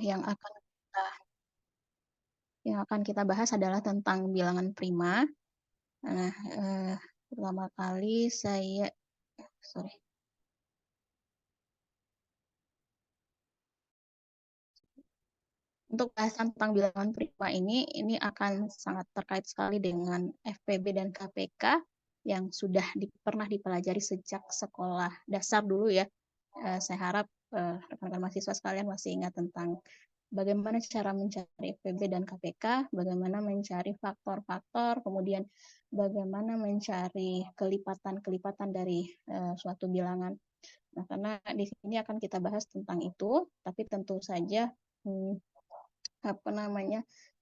yang akan kita bahas adalah tentang bilangan prima. Nah, pertama kali untuk bahasan tentang bilangan prima ini akan sangat terkait sekali dengan FPB dan KPK yang sudah pernah dipelajari sejak sekolah dasar dulu ya. Saya harap rekan-rekan mahasiswa sekalian masih ingat tentang bagaimana cara mencari FPB dan KPK, bagaimana mencari faktor-faktor, kemudian bagaimana mencari kelipatan-kelipatan dari suatu bilangan. Nah, karena di sini akan kita bahas tentang itu, tapi tentu saja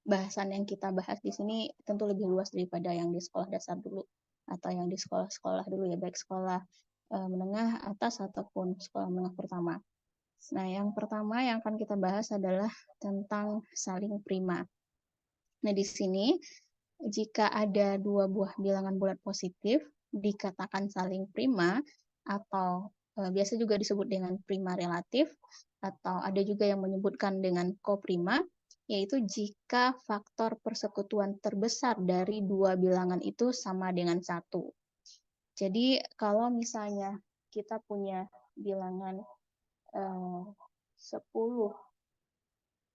bahasan yang kita bahas di sini tentu lebih luas daripada yang di sekolah dasar dulu atau yang di sekolah-sekolah dulu ya, baik sekolah menengah atas ataupun sekolah menengah pertama. Nah, yang pertama yang akan kita bahas adalah tentang saling prima. Nah, di sini jika ada dua buah bilangan bulat positif dikatakan saling prima atau biasa juga disebut dengan prima relatif atau ada juga yang menyebutkan dengan koprima, yaitu jika faktor persekutuan terbesar dari dua bilangan itu sama dengan 1. Jadi kalau misalnya kita punya bilangan 10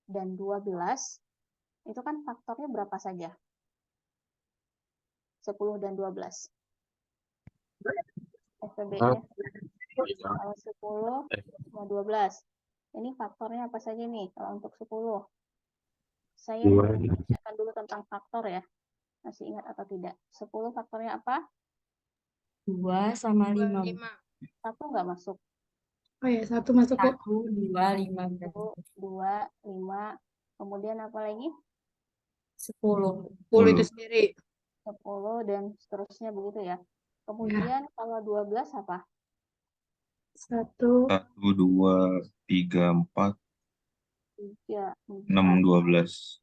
dan 12, itu kan faktornya berapa saja? 10 dan 12. FPB-nya kalau 10 sama 12. Ini faktornya apa saja nih kalau untuk 10? Saya bacakan dulu tentang faktor ya. Masih ingat atau tidak? 10 faktornya apa? 2 sama 5. 1 nggak masuk. Oh ya, 1 masuk kok. 1, 2, 5. 1, 2, 5. Kemudian apa lagi? 10. 10 itu sendiri. 10 dan seterusnya begitu ya. Kemudian kalau 12 apa? 1, 2, 3, 4, 3, 6, 12.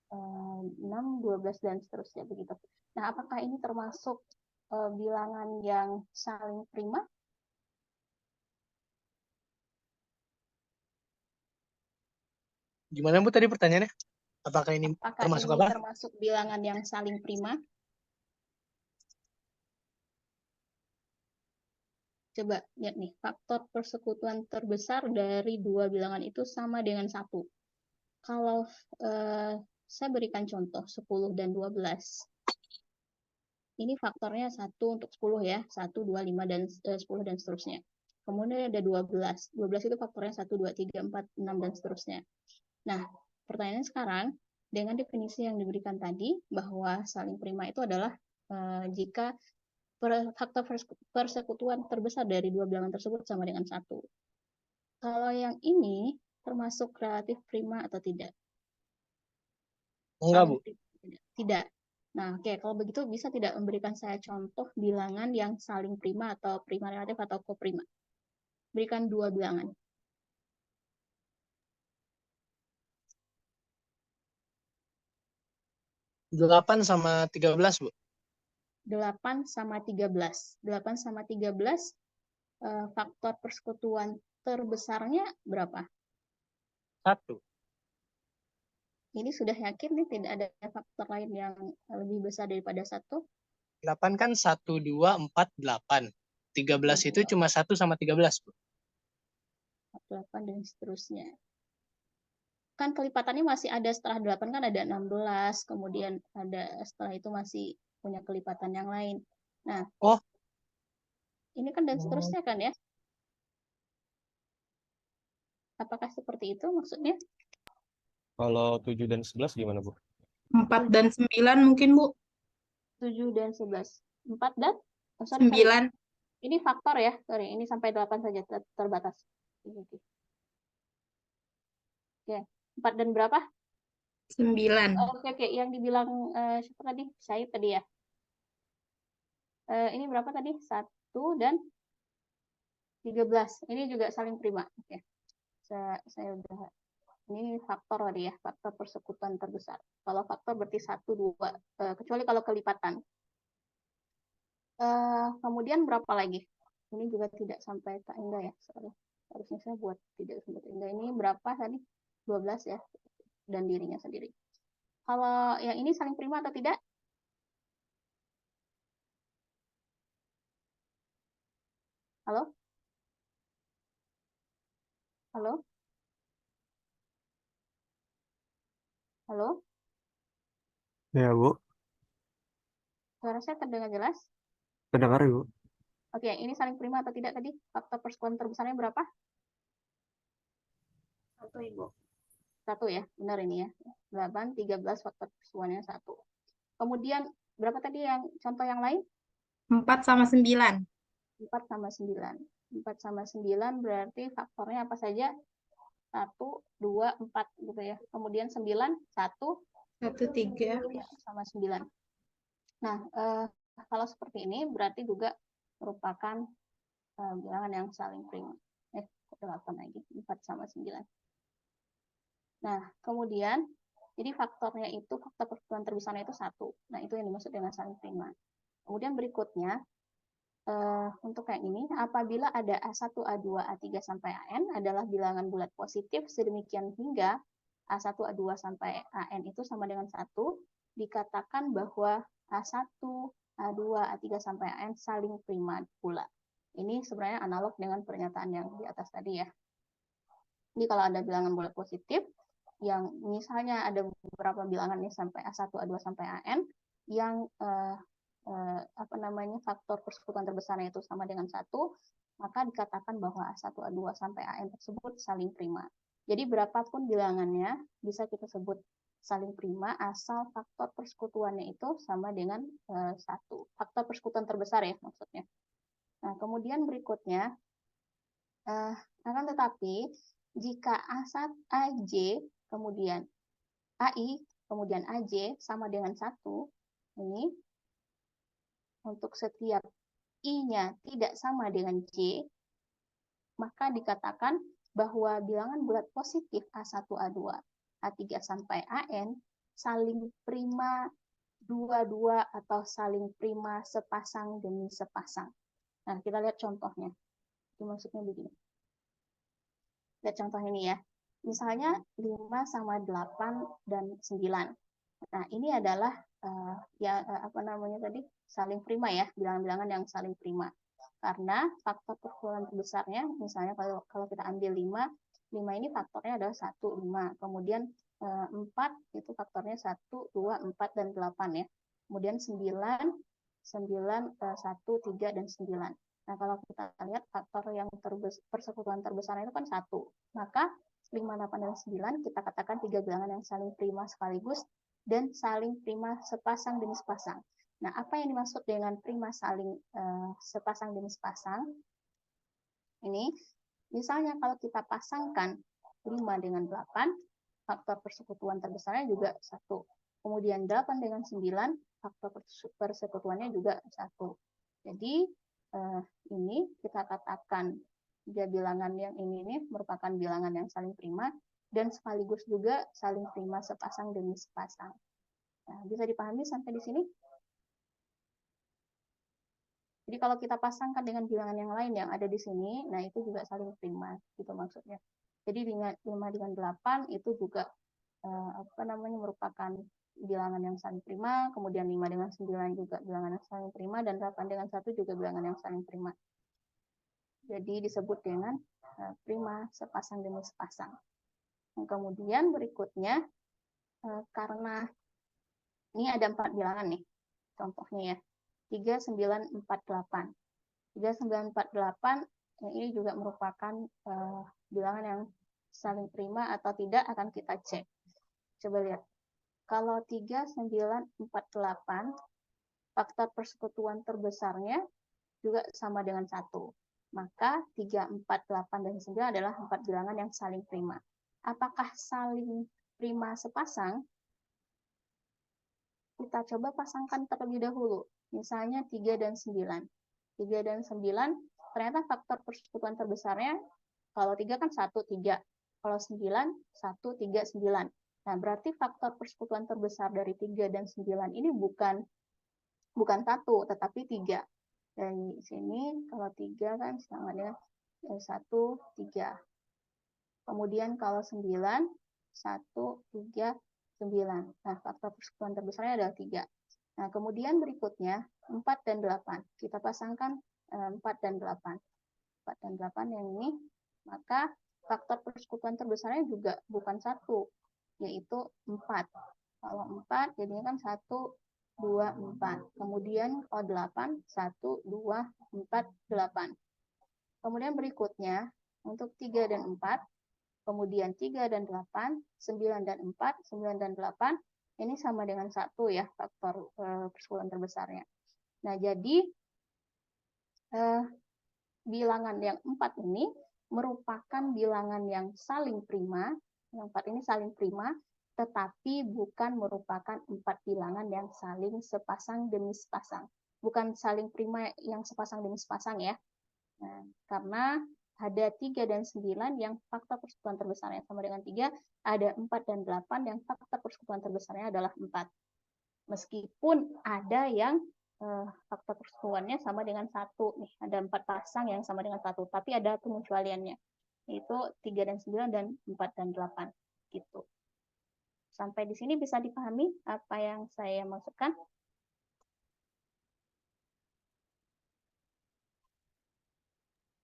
6, 12 dan seterusnya begitu. Nah, apakah ini termasuk bilangan yang saling prima? Gimana Bu tadi pertanyaannya? Apakah ini termasuk apa? Termasuk bilangan yang saling prima? Coba lihat nih, faktor persekutuan terbesar dari dua bilangan itu sama dengan 1. Kalau saya berikan contoh 10 dan 12. Ini faktornya 1 untuk 10 ya, 1, 2, 5, dan 10 dan seterusnya. Kemudian ada 12. 12 itu faktornya 1, 2, 3, 4, 6, dan seterusnya. Nah, pertanyaannya sekarang, dengan definisi yang diberikan tadi, bahwa saling prima itu adalah jika faktor persekutuan terbesar dari dua bilangan tersebut sama dengan 1. Kalau yang ini termasuk relatif prima atau tidak? Enggak, Bu. Tidak. Nah, oke, kalau begitu bisa tidak memberikan saya contoh bilangan yang saling prima atau prima relatif atau koprima? Berikan 2 bilangan. 8 sama 13, Bu. 8 sama 13. 8 sama 13, faktor persekutuan terbesarnya berapa? 1. Ini sudah yakin nih tidak ada faktor lain yang lebih besar daripada 1? 8 kan 1, 2, 4, 8. 13 itu cuma 1 sama 13, Bu. 8 dan seterusnya. Kan kelipatannya masih ada setelah 8 kan ada 16, kemudian ada setelah itu masih punya kelipatan yang lain. Nah, ini kan dan seterusnya kan ya? Apakah seperti itu maksudnya? Kalau 7 dan 11 gimana, Bu? 4 dan 9 mungkin, Bu. 7 dan 11. 4 dan? 9. Ini faktor ya, sorry. Ini sampai 8 saja terbatas. Oke. 4 dan berapa? 9. Oke. Yang dibilang siapa tadi? Saya tadi ya. Ini berapa tadi? 1 dan 13. Ini juga saling prima. Oke. Saya udah. Ini faktor tadi ya, faktor persekutuan terbesar. Kalau faktor berarti 1, 2. Kecuali kalau kelipatan. Kemudian berapa lagi? Ini juga tidak sampai tak enggak ya. Sorry. Harusnya saya buat tidak disebut hingga. Ini berapa tadi? 12 ya, dan dirinya sendiri. Kalau yang ini saling prima atau tidak? Halo? Halo? Halo? Ya, Bu. Suara saya terdengar jelas? Kedengar, Bu. Oke, ini saling prima atau tidak tadi? Faktor persekutuan terbesarnya berapa? 1, Ibu. 1 ya, benar ini ya. 8, 13 faktor persekutuannya 1. Kemudian berapa tadi yang contoh yang lain? 4 sama 9. 4 sama 9. 4 sama 9 berarti faktornya apa saja? 1, 2, 4 gitu ya. Kemudian 9, 1, 1, 3. sama 9. Nah, kalau seperti ini berarti juga merupakan bilangan yang saling prima. 8 lagi, 4 sama 9. Nah, kemudian, jadi faktornya itu, faktor persekutuan terbesarnya itu 1. Nah, itu yang dimaksud dengan saling prima. Kemudian berikutnya, untuk yang ini, apabila ada A1, A2, A3 sampai AN adalah bilangan bulat positif sedemikian hingga A1, A2 sampai AN itu sama dengan 1, dikatakan bahwa A1, A2, A3 sampai AN saling prima pula. Ini sebenarnya analog dengan pernyataan yang di atas tadi ya. Jadi kalau ada bilangan bulat positif, yang misalnya ada beberapa bilangan nih sampai A1, A2 sampai AN, yang faktor persekutuan terbesarnya itu sama dengan 1, maka dikatakan bahwa A1, A2 sampai AN tersebut saling prima. Jadi berapapun bilangannya bisa kita sebut saling prima asal faktor persekutuannya itu sama dengan 1. Faktor persekutuan terbesar ya maksudnya. Nah, kemudian berikutnya, akan tetapi jika A1, AJ, kemudian AI, kemudian AJ sama dengan 1, ini untuk setiap I-nya tidak sama dengan J, maka dikatakan bahwa bilangan bulat positif A1, A2, A3 sampai AN saling prima dua-dua atau saling prima sepasang demi sepasang. Nah, kita lihat contohnya. Itu maksudnya begini. Lihat contoh ini ya. Misalnya 5 sama 8 dan 9. Nah, ini adalah saling prima ya, bilangan-bilangan yang saling prima. Karena faktor persekutuan terbesarnya, misalnya kalau kita ambil 5 ini faktornya adalah 1, 5. Kemudian 4 itu faktornya 1, 2, 4, dan 8 ya. Kemudian 9, 1, 3, dan 9. Nah, kalau kita lihat faktor yang persekutuan terbesarnya itu kan 1. Maka 5, 8, dan 9 kita katakan 3 bilangan yang saling prima sekaligus dan saling prima sepasang demi sepasang. Nah, apa yang dimaksud dengan prima saling sepasang demi sepasang? Ini, misalnya kalau kita pasangkan 5 dengan 8, faktor persekutuan terbesarnya juga 1. Kemudian 8 dengan 9, faktor persekutuannya juga 1. Jadi, ini kita katakan 3 bilangan yang ini merupakan bilangan yang saling prima dan sekaligus juga saling prima sepasang demi sepasang. Nah, bisa dipahami sampai di sini? Jadi kalau kita pasangkan dengan bilangan yang lain yang ada di sini, nah itu juga saling prima, gitu maksudnya. Jadi 5 dengan 8 itu juga merupakan bilangan yang saling prima, kemudian 5 dengan 9 juga bilangan yang saling prima, dan 8 dengan 1 juga bilangan yang saling prima. Jadi disebut dengan prima sepasang demi sepasang. Nah, kemudian berikutnya, karena ini ada 4 bilangan nih, contohnya ya. 3, 9, 4, 8. 3, 9, 4, 8 ini juga merupakan bilangan yang saling prima atau tidak akan kita cek. Coba lihat. Kalau 3, 9, 4, 8, faktor persekutuan terbesarnya juga sama dengan 1. Maka 3, 4, 8, dan 9 adalah 4 bilangan yang saling prima. Apakah saling prima sepasang? Kita coba pasangkan terlebih dahulu. Misalnya 3 dan 9. 3 dan 9, ternyata faktor persekutuan terbesarnya, kalau 3 kan 1, 3. Kalau 9, 1, 3, 9. Nah, berarti faktor persekutuan terbesar dari 3 dan 9 ini bukan 1, tetapi 3. Dari sini, kalau 3 kan sama dengan 1, 3. Kemudian kalau 9, 1, 3, 9. Nah, faktor persekutuan terbesarnya adalah 3. Nah, kemudian berikutnya 4 dan 8. Kita pasangkan 4 dan 8. 4 dan 8 yang ini, maka faktor persekutuan terbesarnya juga bukan 1, yaitu 4. Kalau 4 jadinya kan 1, 2, 4. Kemudian kalau 8, 1, 2, 4, 8. Kemudian berikutnya untuk 3 dan 4, kemudian 3 dan 8, 9 dan 4, 9 dan 8, ini sama dengan 1 ya, faktor persekutuan terbesarnya. Nah, jadi bilangan yang 4 ini merupakan bilangan yang saling prima. Yang 4 ini saling prima, tetapi bukan merupakan 4 bilangan yang saling sepasang demi sepasang. Bukan saling prima yang sepasang demi sepasang ya. Nah, karena ada 3 dan 9 yang faktor persekutuan terbesarnya sama dengan 3, ada 4 dan 8 yang faktor persekutuan terbesarnya adalah 4. Meskipun ada yang faktor persekutuannya sama dengan 1 nih, ada 4 pasang yang sama dengan 1, tapi ada pengecualiannya, yaitu 3 dan 9 dan 4 dan 8 gitu. Sampai di sini bisa dipahami apa yang saya maksudkan?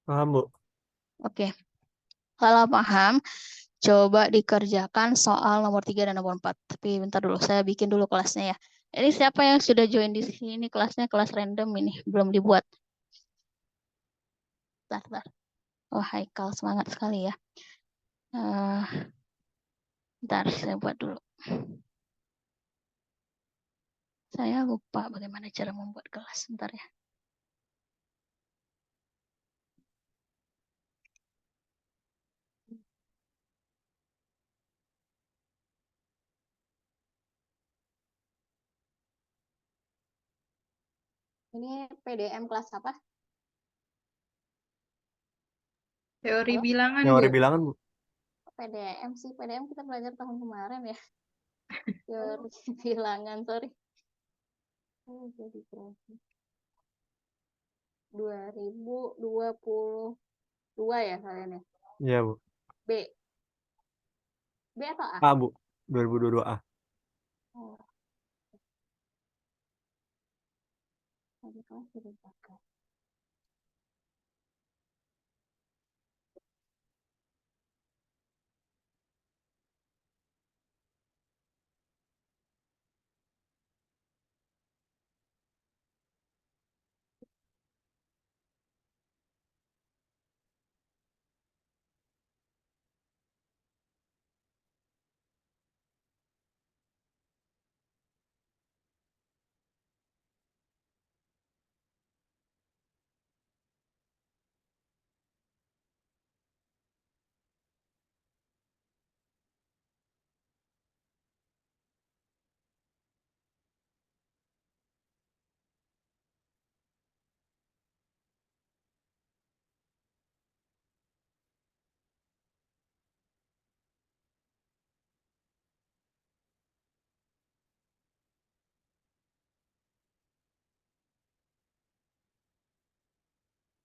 Paham, Bu? Oke. Kalau paham, coba dikerjakan soal nomor 3 dan nomor 4. Tapi bentar dulu, saya bikin dulu kelasnya ya. Ini siapa yang sudah join di sini? Ini kelasnya kelas random ini, belum dibuat. Bentar. Oh, Haikal, semangat sekali ya. Bentar, saya buat dulu. Saya lupa bagaimana cara membuat kelas. Bentar ya. Ini PDM kelas apa? Teori Halo? bilangan, Teori Bu. bilangan, Bu. PDM sih, PDM kita belajar tahun kemarin ya. Teori bilangan, sorry. Oh, jadi berapa? 2022 ya kalian ya? Iya, Bu. B. B atau A? A, Bu. 2022 A. Oh, ada kelas sudah pakai.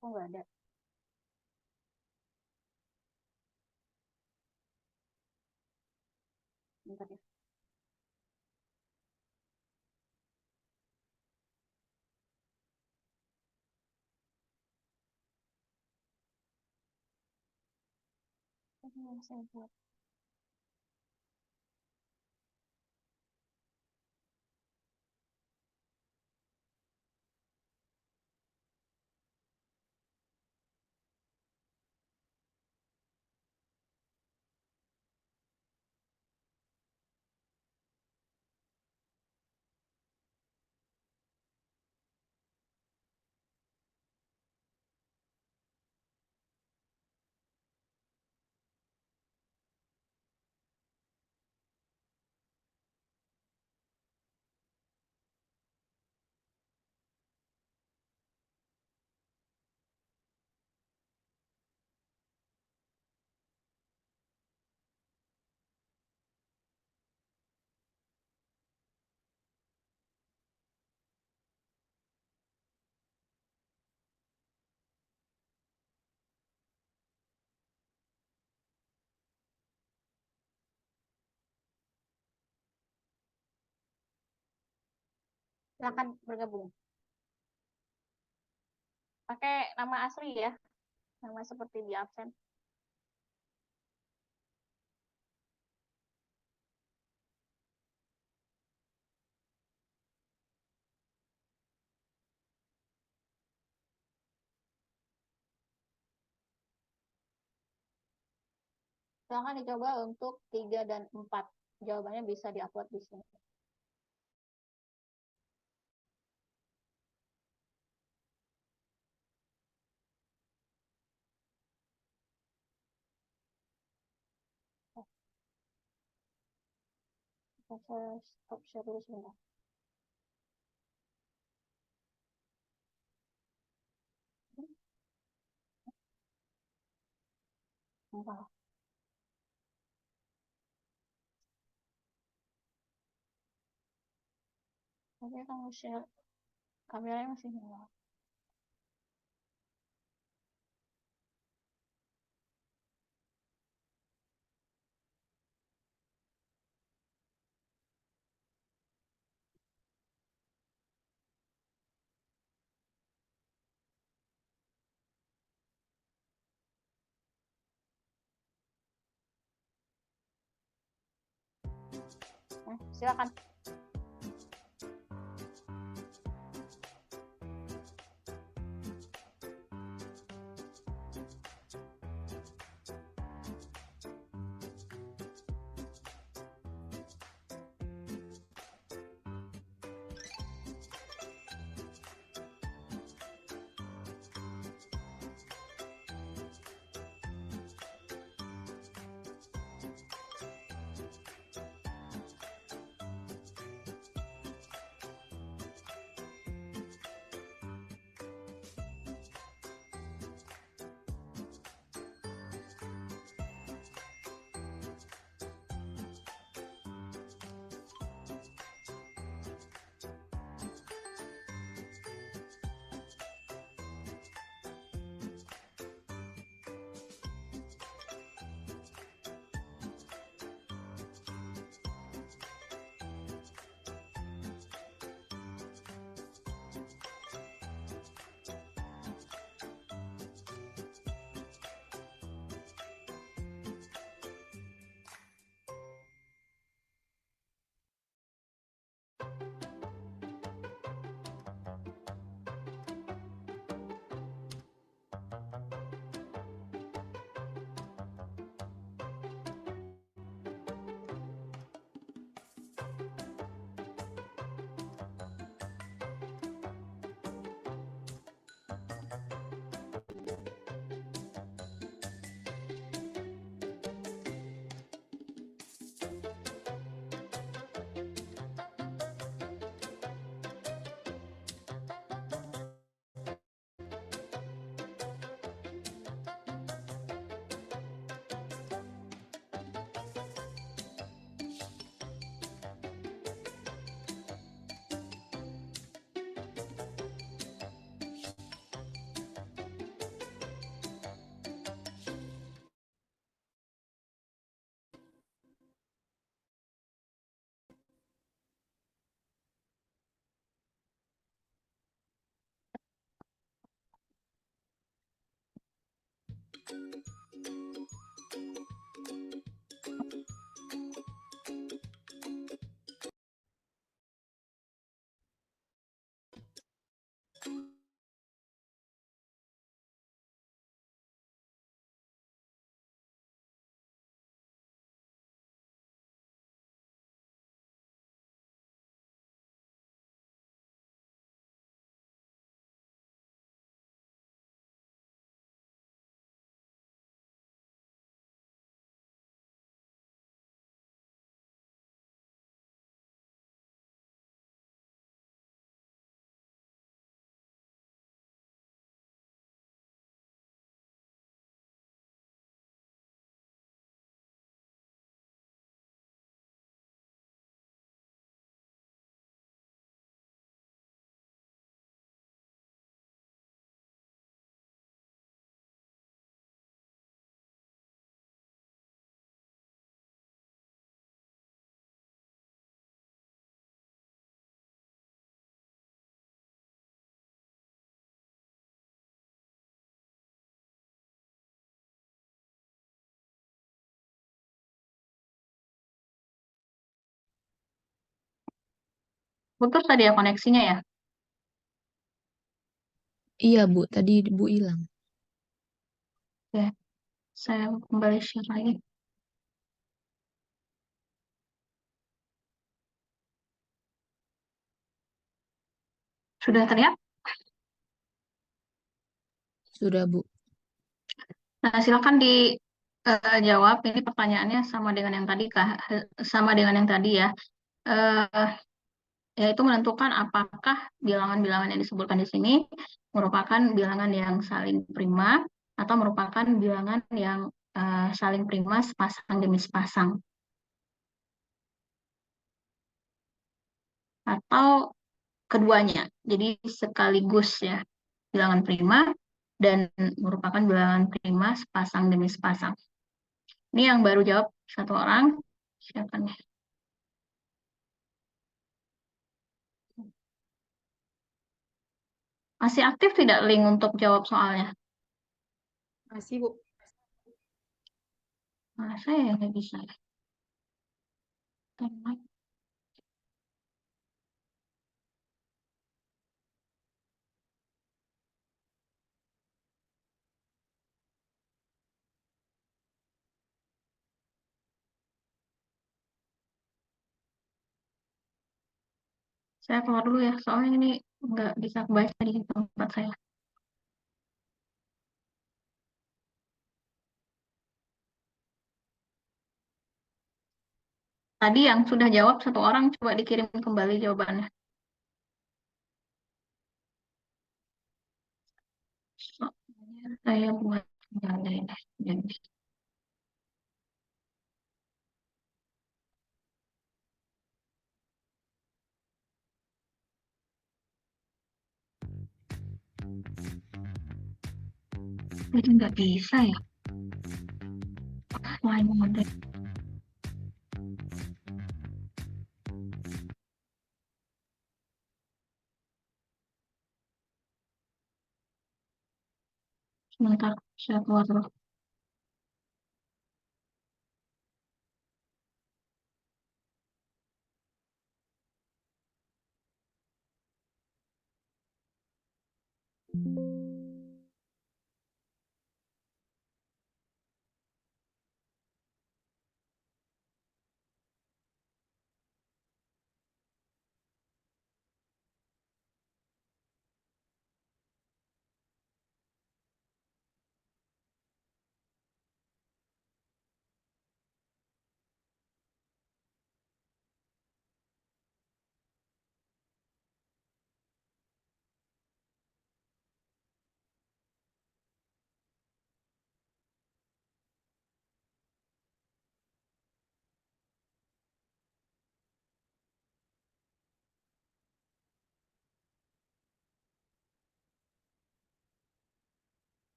Oh, nggak ada. Bentar ya. Ini yang saya buat. Silakan bergabung. Pakai nama asli ya, nama seperti di absen. Silakan dicoba untuk 3 dan 4. Jawabannya bisa diupload di sini. Saya stop share dulu sebentar. Enggak. Tapi kamu share kameranya masih nyala. Silakan. Putus tadi ya koneksinya ya? Iya, Bu. Tadi Bu hilang. Oke, saya kembali share lagi. Sudah terlihat? Sudah, Bu. Nah, silakan dijawab. Ini pertanyaannya sama dengan yang tadi kah? Sama dengan yang tadi ya. Eh, Yaitu menentukan apakah bilangan-bilangan yang disebutkan di sini merupakan bilangan yang saling prima atau merupakan bilangan yang saling prima sepasang demi sepasang. Atau keduanya. Jadi sekaligus ya, bilangan prima dan merupakan bilangan prima sepasang demi sepasang. Ini yang baru jawab satu orang. Siapa nih? Masih aktif tidak link untuk jawab soalnya? Masih, Bu. Saya yang nggak bisa. Saya keluar dulu ya, soalnya ini nggak bisa kebaca di tempat saya. Tadi yang sudah jawab satu orang, coba dikirim kembali jawabannya. Soalnya saya buat kembali deh. Jadi, itu nggak bisa ya. Offline mode. Sebentar, saya keluar dulu.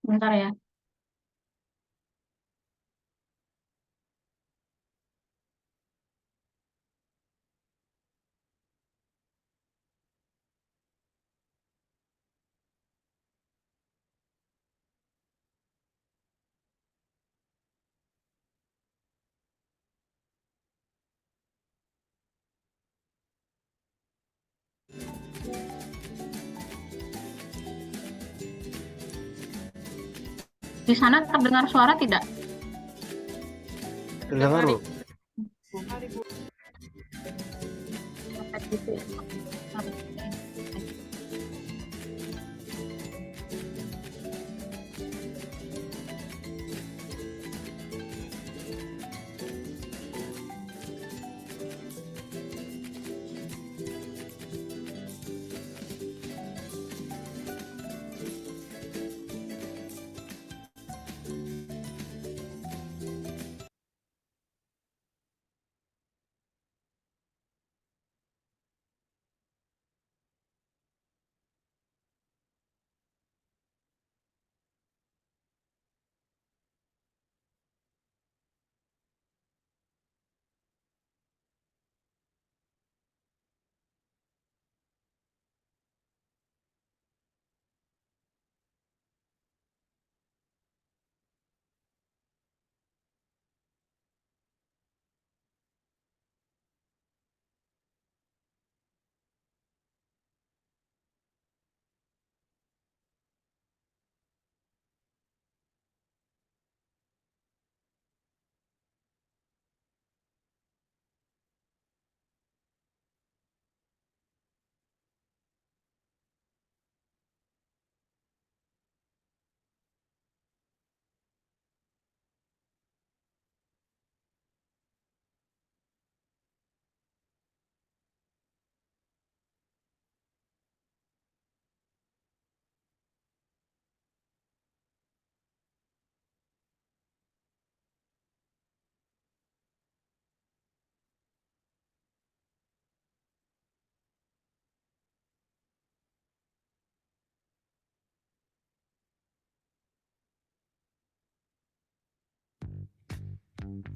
Bentar ya. Di sana terdengar suara tidak? Terdengar, Bu. Gitu ya.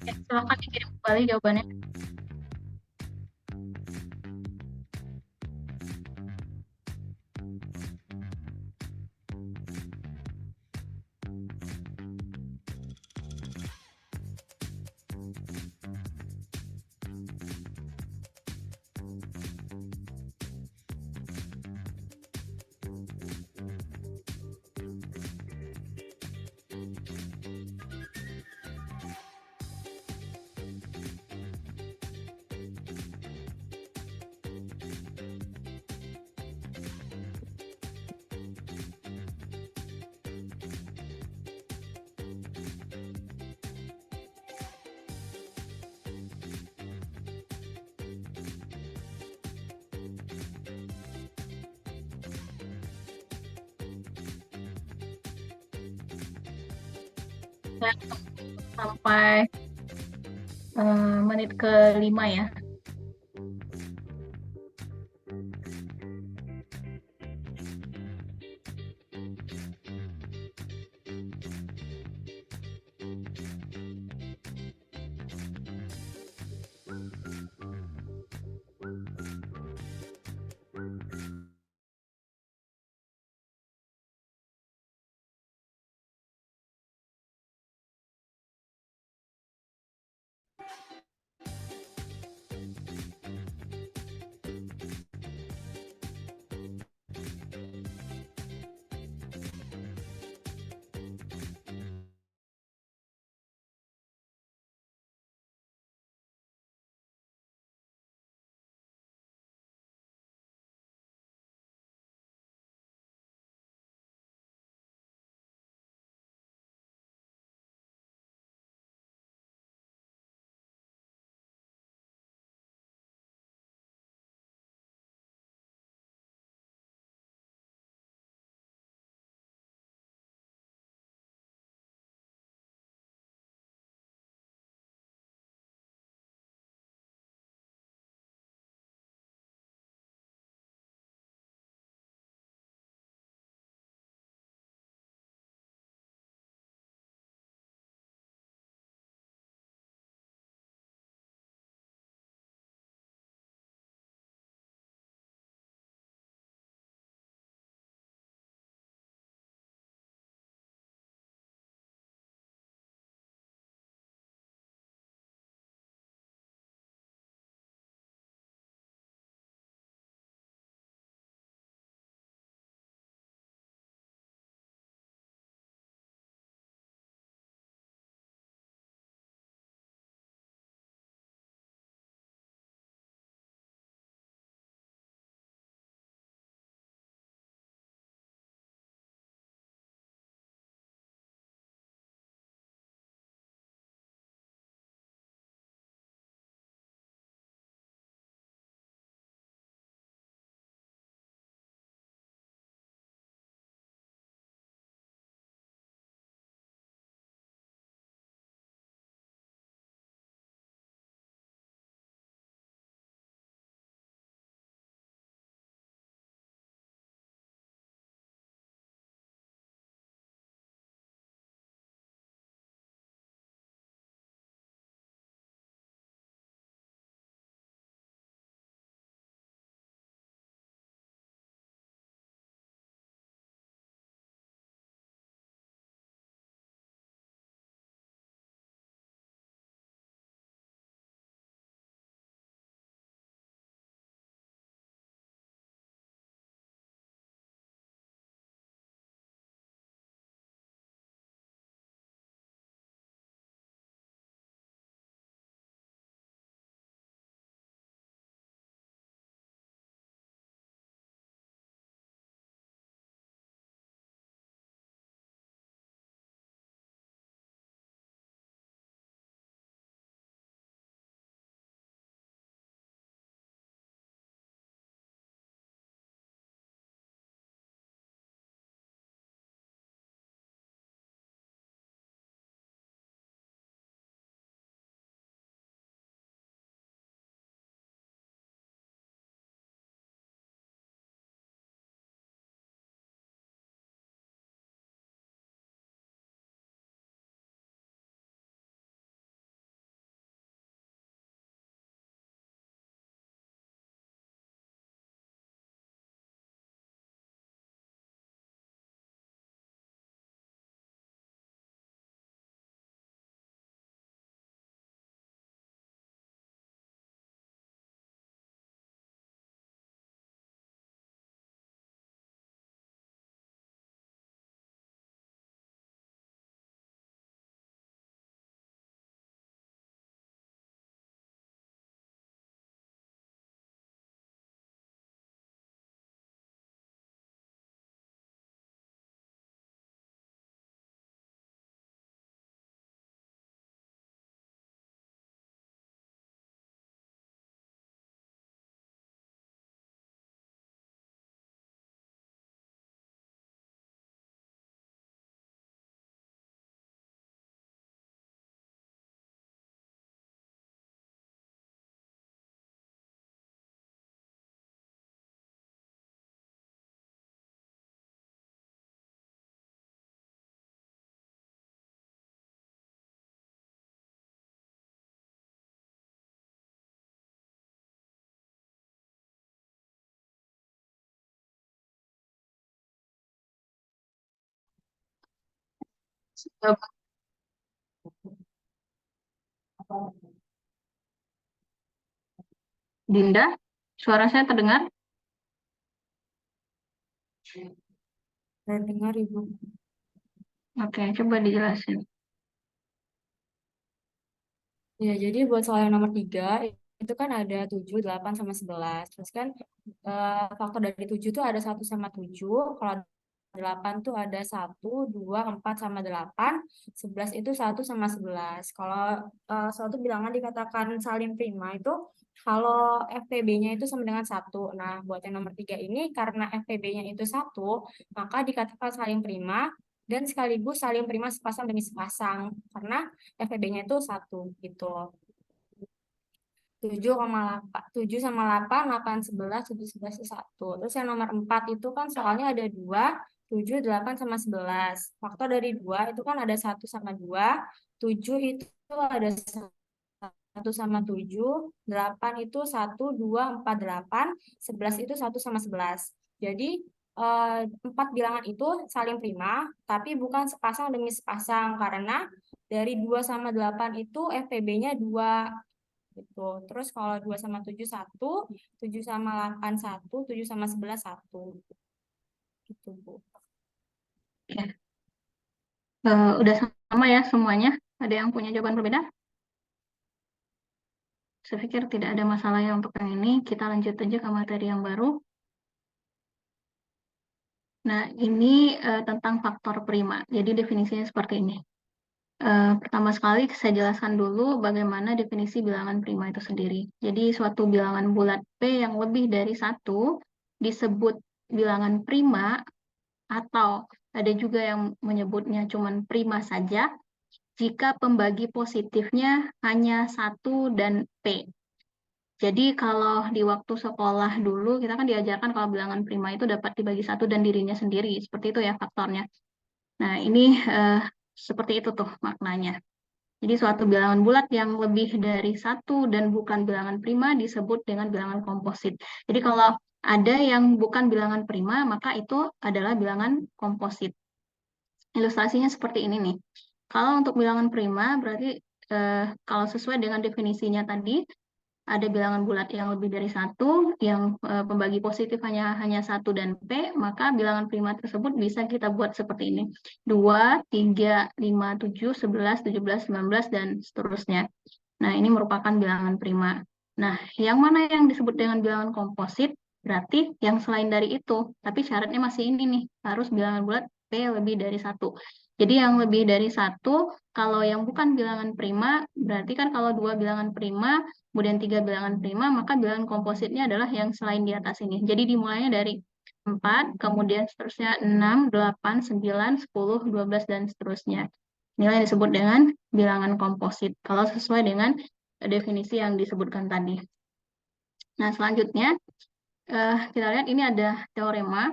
Silakan dikirim kembali jawabannya. Dan sampai menit ke-5 ya. Jawaban Dinda, suara saya terdengar? Saya dengar Ibu. Oke, coba dijelasin. Ya, jadi buat soal yang nomor 3, itu kan ada 7, 8, sama 11. Terus kan faktor dari 7 itu ada 1 sama 7. Kalau 8 tuh ada 1, 2, 4 sama 8. 11 itu 1 sama 11. Kalau suatu bilangan dikatakan saling prima itu kalau FPB-nya itu sama dengan 1. Nah, buat yang nomor 3 ini karena FPB-nya itu 1, maka dikatakan saling prima dan sekaligus saling prima sepasang demi sepasang karena FPB-nya itu 1 gitu. 7 sama 8, 8, 11, 7, 11 itu 1. Terus yang nomor 4 itu kan soalnya ada 2, 7, 8 sama 11. Faktor dari 2 itu kan ada 1 sama 2, 7 itu ada 1 sama 7, 8 itu 1, 2, 4, 8, 11 itu 1 sama 11. Jadi 4 bilangan itu saling prima, tapi bukan sepasang demi sepasang karena dari 2 sama 8 itu FPB-nya 2 gitu. Terus kalau 2 sama 7 1, 7 sama 8 1, 7 sama 11 1. Gitu, Bu. Ya. Udah sama ya semuanya? Ada yang punya jawaban berbeda? Saya pikir tidak ada masalah ya untuk yang ini. Kita lanjut aja ke materi yang baru. Nah, ini tentang faktor prima. Jadi definisinya seperti ini. Pertama sekali saya jelaskan dulu bagaimana definisi bilangan prima itu sendiri. Jadi suatu bilangan bulat P yang lebih dari 1 disebut bilangan prima atau ada juga yang menyebutnya cuman prima saja jika pembagi positifnya hanya 1 dan P. Jadi kalau di waktu sekolah dulu kita kan diajarkan kalau bilangan prima itu dapat dibagi 1 dan dirinya sendiri. Seperti itu ya faktornya. Nah, ini seperti itu tuh maknanya. Jadi suatu bilangan bulat yang lebih dari 1 dan bukan bilangan prima disebut dengan bilangan komposit. Jadi kalau ada yang bukan bilangan prima, maka itu adalah bilangan komposit. Ilustrasinya seperti ini nih. Kalau untuk bilangan prima, berarti kalau sesuai dengan definisinya tadi, ada bilangan bulat yang lebih dari 1, yang pembagi positif hanya 1 dan P, maka bilangan prima tersebut bisa kita buat seperti ini. 2, 3, 5, 7, 11, 17, 19, dan seterusnya. Nah, ini merupakan bilangan prima. Nah, yang mana yang disebut dengan bilangan komposit? Berarti yang selain dari itu. Tapi syaratnya masih ini nih, harus bilangan bulat P lebih dari 1. Jadi yang lebih dari 1, kalau yang bukan bilangan prima, berarti kan kalau 2 bilangan prima, kemudian 3 bilangan prima, maka bilangan kompositnya adalah yang selain di atas ini. Jadi dimulainya dari 4, kemudian seterusnya 6, 8, 9, 10, 12, dan seterusnya. Inilah yang disebut dengan bilangan komposit, kalau sesuai dengan definisi yang disebutkan tadi. Nah, selanjutnya kita lihat ini ada teorema.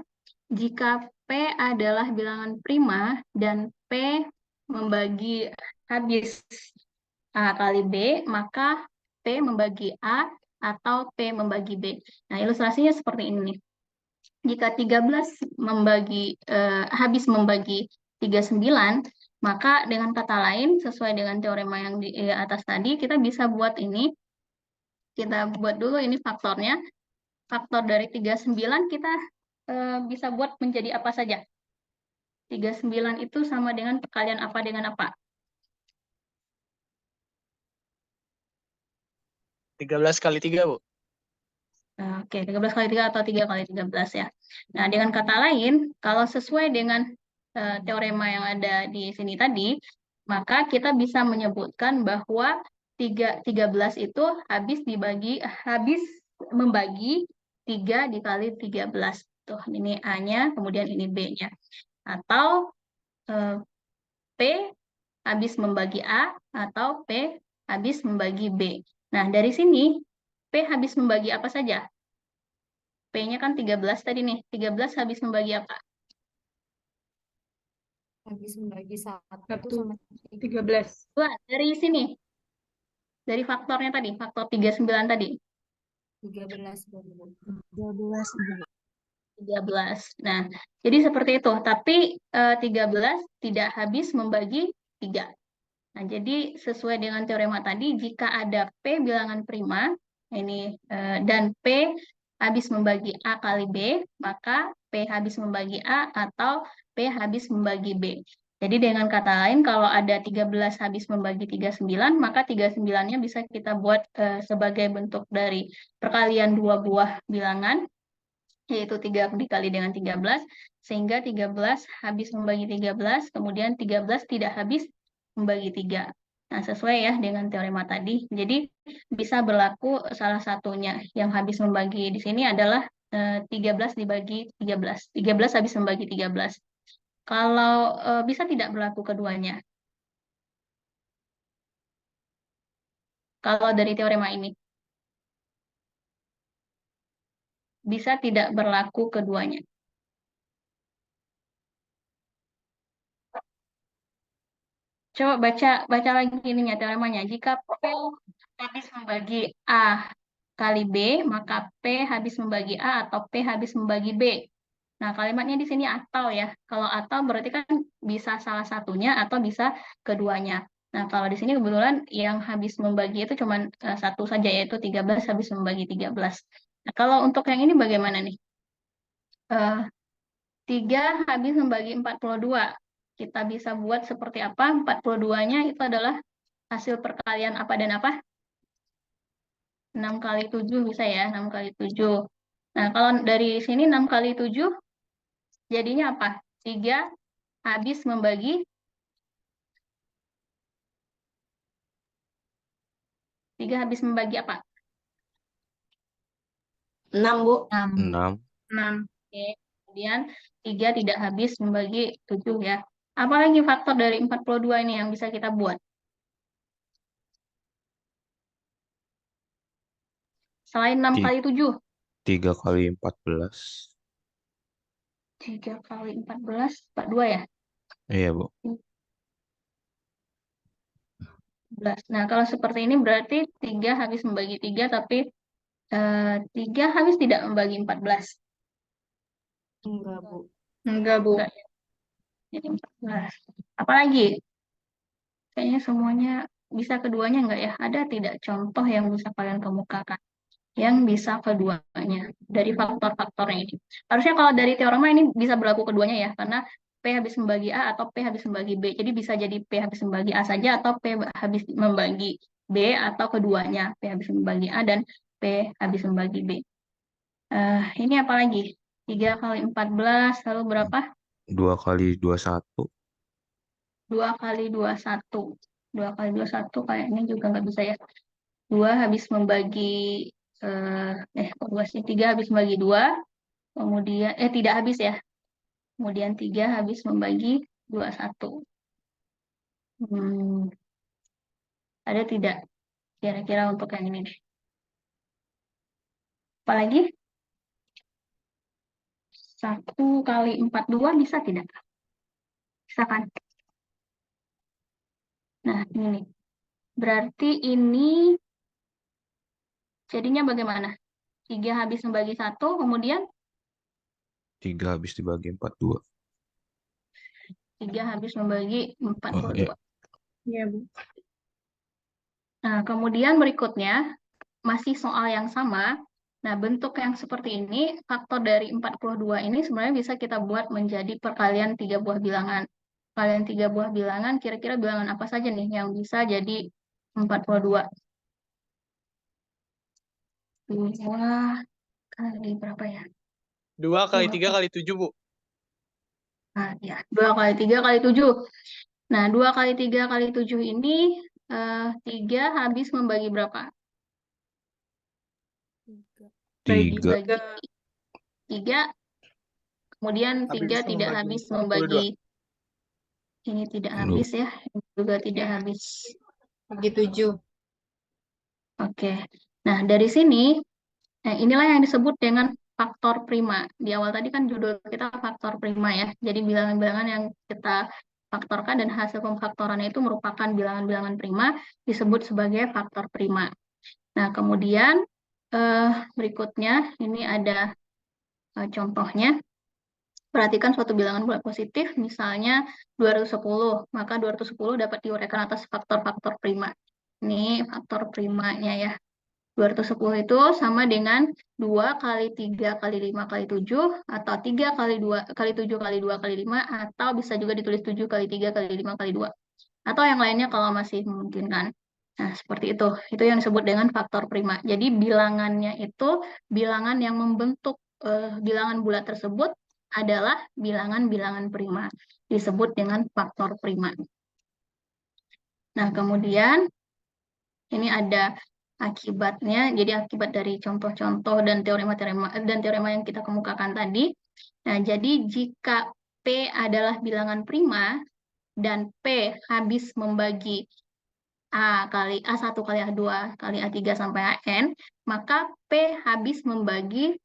Jika P adalah bilangan prima dan P membagi habis A kali B, maka P membagi A atau P membagi B. Nah, ilustrasinya seperti ini nih. Jika 13 habis membagi 39, maka dengan kata lain, sesuai dengan teorema yang di atas tadi, kita bisa buat ini. Kita buat dulu ini faktornya. Faktor dari 39 kita bisa buat menjadi apa saja. 39 itu sama dengan perkalian apa dengan apa? 13 kali 3, Bu. Oke, 13 kali 3 atau 3 kali 13 ya. Nah, dengan kata lain, kalau sesuai dengan teorema yang ada di sini tadi, maka kita bisa menyebutkan bahwa 13 itu habis membagi 3 dikali 13. Tuh, ini A-nya, kemudian ini B-nya. Atau P habis membagi A atau P habis membagi B. Nah, dari sini P habis membagi apa saja? P-nya kan 13 tadi nih. 13 habis membagi apa? Habis membagi 1 sama 13. Wah, dari sini. Dari faktornya tadi, faktor 39 tadi. 13, Bu. 12. 13. Nah, jadi seperti itu. Tapi 13 tidak habis membagi 3. Nah, jadi sesuai dengan teorema tadi, jika ada P bilangan prima, ini dan P habis membagi A kali B, maka P habis membagi A atau P habis membagi B. Jadi dengan kata lain, kalau ada 13 habis membagi 39, maka 39-nya bisa kita buat sebagai bentuk dari perkalian dua buah bilangan, yaitu 3 dikali dengan 13, sehingga 13 habis membagi 13, kemudian 13 tidak habis membagi 3. Nah, sesuai ya dengan teorema tadi. Jadi bisa berlaku salah satunya. Yang habis membagi di sini adalah 13 dibagi 13. 13 habis membagi 13. Kalau bisa tidak berlaku keduanya. Kalau dari teorema ini. Bisa tidak berlaku keduanya. Coba baca lagi ininya teoremanya. Jika P habis membagi A kali B, maka P habis membagi A atau P habis membagi B. Nah, kalimatnya di sini atau ya. Kalau atau berarti kan bisa salah satunya atau bisa keduanya. Nah, kalau di sini kebetulan yang habis membagi itu cuma satu saja, yaitu 13 habis membagi 13. Nah, kalau untuk yang ini bagaimana nih? 3 habis membagi 42. Kita bisa buat seperti apa? 42-nya itu adalah hasil perkalian apa dan apa? 6 kali 7 bisa ya, 6 kali 7. Nah, kalau dari sini 6 kali 7, jadinya apa? 3 habis membagi 3 habis membagi apa? 6, Bu. 6. 6. Oke. Kemudian 3 tidak habis membagi 7 ya. Apalagi faktor dari 42 ini yang bisa kita buat? Selain 6 Ti- kali 7. 3 kali 14. 3 kali 14, 42 ya? Iya, Bu. 14. Nah, kalau seperti ini berarti 3 habis membagi 3, tapi 3 habis tidak membagi 14. Enggak, Bu. Enggak, Bu. Enggak. Jadi 14. Apalagi? Kayaknya semuanya bisa keduanya enggak ya? Ada tidak contoh yang bisa kalian kemukakan? Yang bisa keduanya dari faktor-faktornya ini. Harusnya kalau dari teorema ini bisa berlaku keduanya ya, karena P habis membagi A atau P habis membagi B. Jadi bisa jadi P habis membagi A saja atau P habis membagi B atau keduanya. P habis membagi A dan P habis membagi B. Ini apa lagi? 3 kali 14, lalu berapa? 2 kali 21. 2 kali 21. 2 kali 21 kayaknya juga nggak bisa ya. 2 habis membagi, kok 2 sih? 3 habis membagi 2, kemudian, tidak habis ya. Kemudian 3 habis membagi 21. Ada tidak kira-kira untuk yang ini deh? Apalagi? 1 kali 42 bisa tidak? Bisa kan? Nah, ini nih. Berarti ini jadinya bagaimana? 3 habis membagi 1, kemudian 3 habis dibagi 42. 3 habis membagi Oh, 42. iya. Iya, Bu. Nah, kemudian berikutnya, masih soal yang sama. Nah, bentuk yang seperti ini, faktor dari 42 ini sebenarnya bisa kita buat menjadi perkalian 3 buah bilangan. Perkalian 3 buah bilangan, kira-kira bilangan apa saja nih yang bisa jadi 42? 2 kali berapa ya? 2 kali 3 kali 7, Bu. Nah, ya, 2 kali 3 kali 7. Nah, 2 kali 3 kali 7 ini, 3 habis membagi berapa? 3. Bagi 3, kemudian 3 Habis tidak membagi habis 42. membagi, ini tidak habis ya, ini juga tidak habis. Bagi 7. Oke, nah dari sini, inilah yang disebut dengan faktor prima. Di awal tadi kan judul kita faktor prima ya, jadi bilangan-bilangan yang kita faktorkan dan hasil pemfaktorannya itu merupakan bilangan-bilangan prima, disebut sebagai faktor prima. Nah, kemudian berikutnya ini ada contohnya, perhatikan suatu bilangan bulat positif, misalnya 210, maka 210 dapat diuraikan atas faktor-faktor prima. Ini faktor primanya ya. 210 itu sama dengan 2 kali 3 kali 5 kali 7, atau 3 kali 2 kali 7 kali 2 kali 5, atau bisa juga ditulis 7 kali 3 kali 5 kali 2. Atau yang lainnya kalau masih memungkinkan. Nah, seperti itu. Itu yang disebut dengan faktor prima. Jadi bilangannya itu bilangan yang membentuk bilangan bulat tersebut adalah bilangan-bilangan prima. Disebut dengan faktor prima. Nah, kemudian ini ada akibatnya. Jadi akibat dari contoh-contoh dan teorema yang kita kemukakan tadi. Nah, jadi jika P adalah bilangan prima dan P habis membagi A kali A1 kali A2 kali A3 sampai AN, maka P habis membagi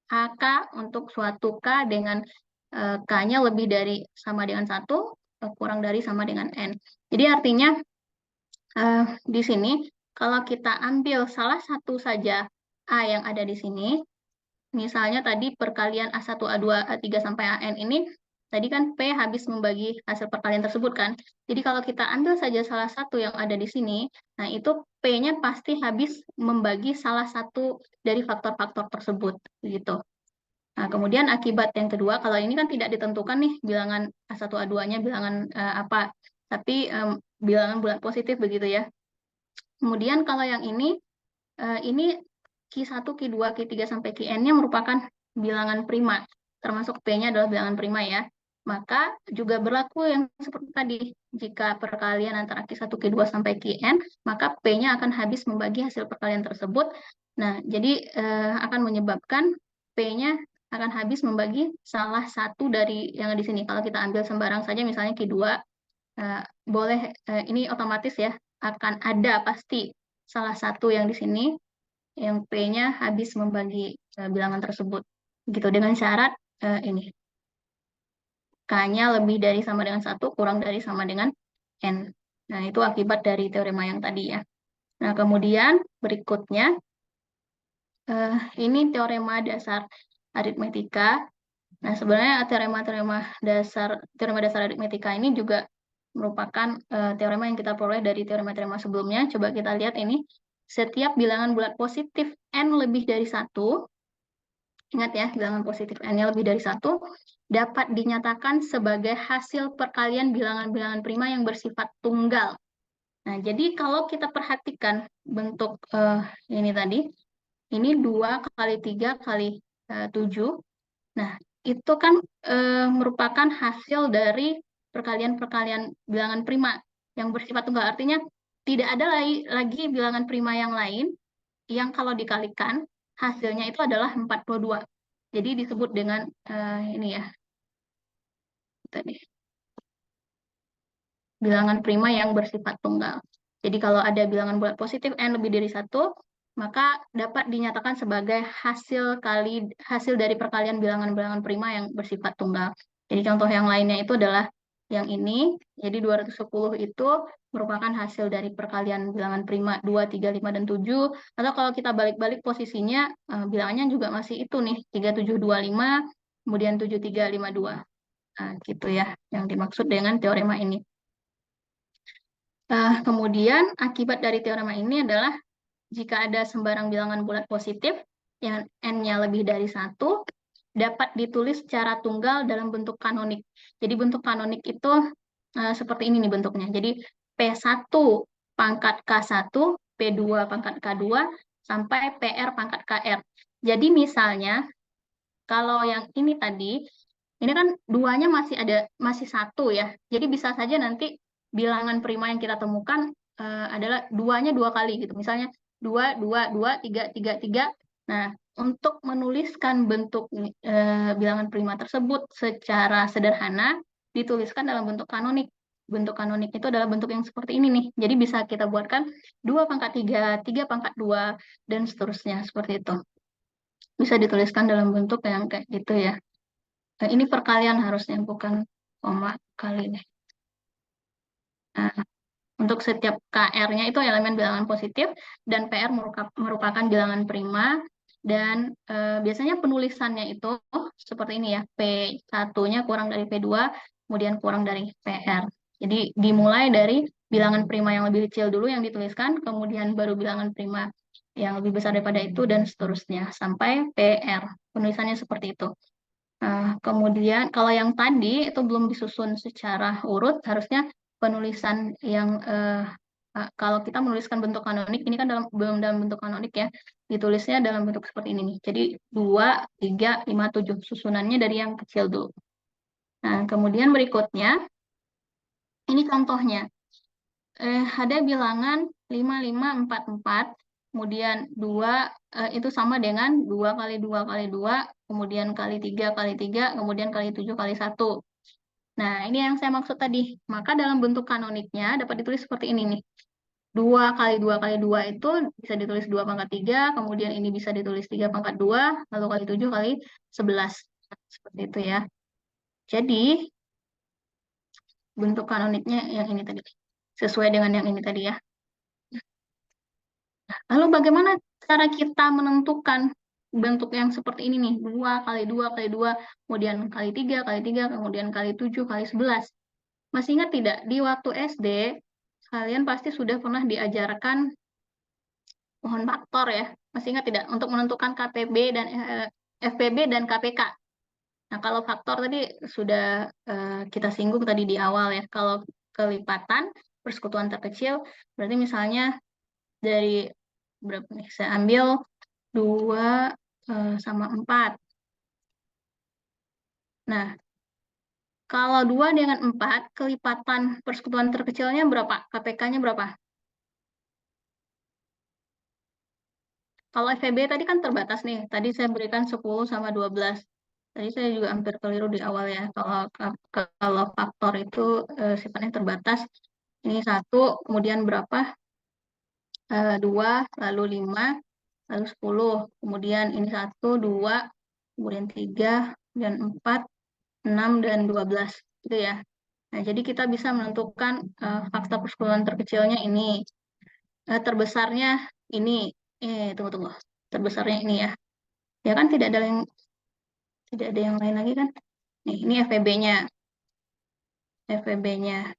AK untuk suatu K dengan K-nya lebih dari sama dengan 1, kurang dari sama dengan N. Jadi artinya di sini kalau kita ambil salah satu saja A yang ada di sini, misalnya tadi perkalian A1, A2, A3 sampai AN ini, tadi kan P habis membagi hasil perkalian tersebut kan. Jadi kalau kita ambil saja salah satu yang ada di sini, nah itu P-nya pasti habis membagi salah satu dari faktor-faktor tersebut. Gitu. Nah, kemudian akibat yang kedua, kalau ini kan tidak ditentukan nih bilangan A1, A2-nya bilangan apa, tapi bilangan bulat positif begitu ya. Kemudian kalau yang ini Q1, Q2, Q3 sampai Qn-nya merupakan bilangan prima, termasuk P-nya adalah bilangan prima ya. Maka juga berlaku yang seperti tadi, jika perkalian antara Q1, Q2 sampai Qn, maka P-nya akan habis membagi hasil perkalian tersebut. Nah, jadi akan menyebabkan P-nya akan habis membagi salah satu dari yang di sini. Kalau kita ambil sembarang saja, misalnya Q2, boleh ini otomatis ya, akan ada pasti salah satu yang di sini yang P-nya habis membagi bilangan tersebut. Gitu, dengan syarat ini. K-nya lebih dari sama dengan 1, kurang dari sama dengan N. Nah, itu akibat dari teorema yang tadi ya. Nah, kemudian berikutnya, ini teorema dasar aritmetika. Nah, sebenarnya teorema dasar aritmetika ini juga merupakan teorema yang kita peroleh dari teorema-teorema sebelumnya. Coba kita lihat ini. Setiap bilangan bulat positif N lebih dari 1, ingat ya, bilangan positif N-nya lebih dari 1, dapat dinyatakan sebagai hasil perkalian bilangan-bilangan prima yang bersifat tunggal. Nah, jadi kalau kita perhatikan bentuk ini tadi, ini 2 kali 3 kali 7. Nah, itu kan merupakan hasil dari perkalian-perkalian bilangan prima yang bersifat tunggal. Artinya tidak ada lagi bilangan prima yang lain yang kalau dikalikan hasilnya itu adalah 42. Jadi disebut dengan ini ya, tadi bilangan prima yang bersifat tunggal. Jadi kalau ada bilangan bulat positif N lebih dari 1, maka dapat dinyatakan sebagai hasil dari perkalian bilangan-bilangan prima yang bersifat tunggal. Jadi contoh yang lainnya itu adalah yang ini. Jadi 210 itu merupakan hasil dari perkalian bilangan prima 2, 3, 5, dan 7. Atau kalau kita balik-balik posisinya, bilangannya juga masih itu nih, 3725, kemudian 7352. Nah, gitu ya, yang dimaksud dengan teorema ini. Kemudian akibat dari teorema ini adalah jika ada sembarang bilangan bulat positif yang N-nya lebih dari 1, dapat ditulis secara tunggal dalam bentuk kanonik. Jadi bentuk kanonik itu seperti ini nih bentuknya. Jadi P1 pangkat K1, P2 pangkat K2, sampai PR pangkat KR. Jadi misalnya, kalau yang ini tadi, ini kan duanya masih 1 ya. Jadi bisa saja nanti bilangan prima yang kita temukan adalah duanya 2 kali gitu. Misalnya 2, 2, 2, 3, 3, 3. Nah, untuk menuliskan bentuk bilangan prima tersebut secara sederhana, dituliskan dalam bentuk kanonik. Bentuk kanonik itu adalah bentuk yang seperti ini nih. Jadi bisa kita buatkan 2 pangkat 3, 3 pangkat 2, dan seterusnya. Seperti itu. Bisa dituliskan dalam bentuk yang kayak gitu ya. Ini perkalian harusnya, bukan koma kali nih. Nah, untuk setiap KR-nya itu elemen bilangan positif, dan PR merupakan bilangan prima. Dan biasanya penulisannya itu seperti ini ya, P1-nya kurang dari P2, kemudian kurang dari PR. Jadi dimulai dari bilangan prima yang lebih kecil dulu yang dituliskan, kemudian baru bilangan prima yang lebih besar daripada itu, dan seterusnya sampai PR. Penulisannya seperti itu. Kemudian kalau yang tadi itu belum disusun secara urut, harusnya penulisan yang kalau kita menuliskan bentuk kanonik, ini kan belum dalam bentuk kanonik ya, ditulisnya dalam bentuk seperti ini nih. Jadi 2, 3, 5, 7. Susunannya dari yang kecil dulu. Nah, kemudian berikutnya, ini contohnya. Ada bilangan 5, 5, 4, 4. Kemudian 2 itu sama dengan 2 kali 2 kali 2, kemudian kali 3 kali 3, kemudian kali 7 kali 1. Nah, ini yang saya maksud tadi. Maka dalam bentuk kanoniknya dapat ditulis seperti ini nih. 2 kali 2 kali 2 itu bisa ditulis 2 pangkat 3, kemudian ini bisa ditulis 3 pangkat 2, lalu kali 7 kali 11. Seperti itu ya. Jadi, bentuk kanoniknya yang ini tadi. Sesuai dengan yang ini tadi ya. Lalu bagaimana cara kita menentukan bentuk yang seperti ini nih? 2 kali 2 kali 2, kemudian kali 3 kali 3, kemudian kali 7 kali 11. Masih ingat tidak? Di waktu SD, kalian pasti sudah pernah diajarkan pohon faktor ya. Masih ingat tidak? Untuk menentukan KPB dan FPB dan KPK. Nah, kalau faktor tadi sudah kita singgung tadi di awal ya. Kalau kelipatan, persekutuan terkecil, berarti misalnya dari berapa nih? Saya ambil 2 sama 4. Nah, kalau 2 dengan 4, kelipatan persekutuan terkecilnya berapa? KPK-nya berapa? Kalau FEB tadi kan terbatas nih. Tadi saya berikan 10 sama 12. Tadi saya juga hampir keliru di awal ya. Kalau faktor itu sifatnya terbatas. Ini 1, kemudian berapa? 2, lalu 5, lalu 10. Kemudian ini 1, 2, kemudian 3, dan 4, 6, dan 12. Gitu ya. Nah, jadi kita bisa menentukan faktor persekutuan terkecilnya ini. Terbesarnya ini. Tunggu. Terbesarnya ini ya. Ya kan tidak ada yang lain lagi kan? Nih, ini FEB-nya. FEB-nya.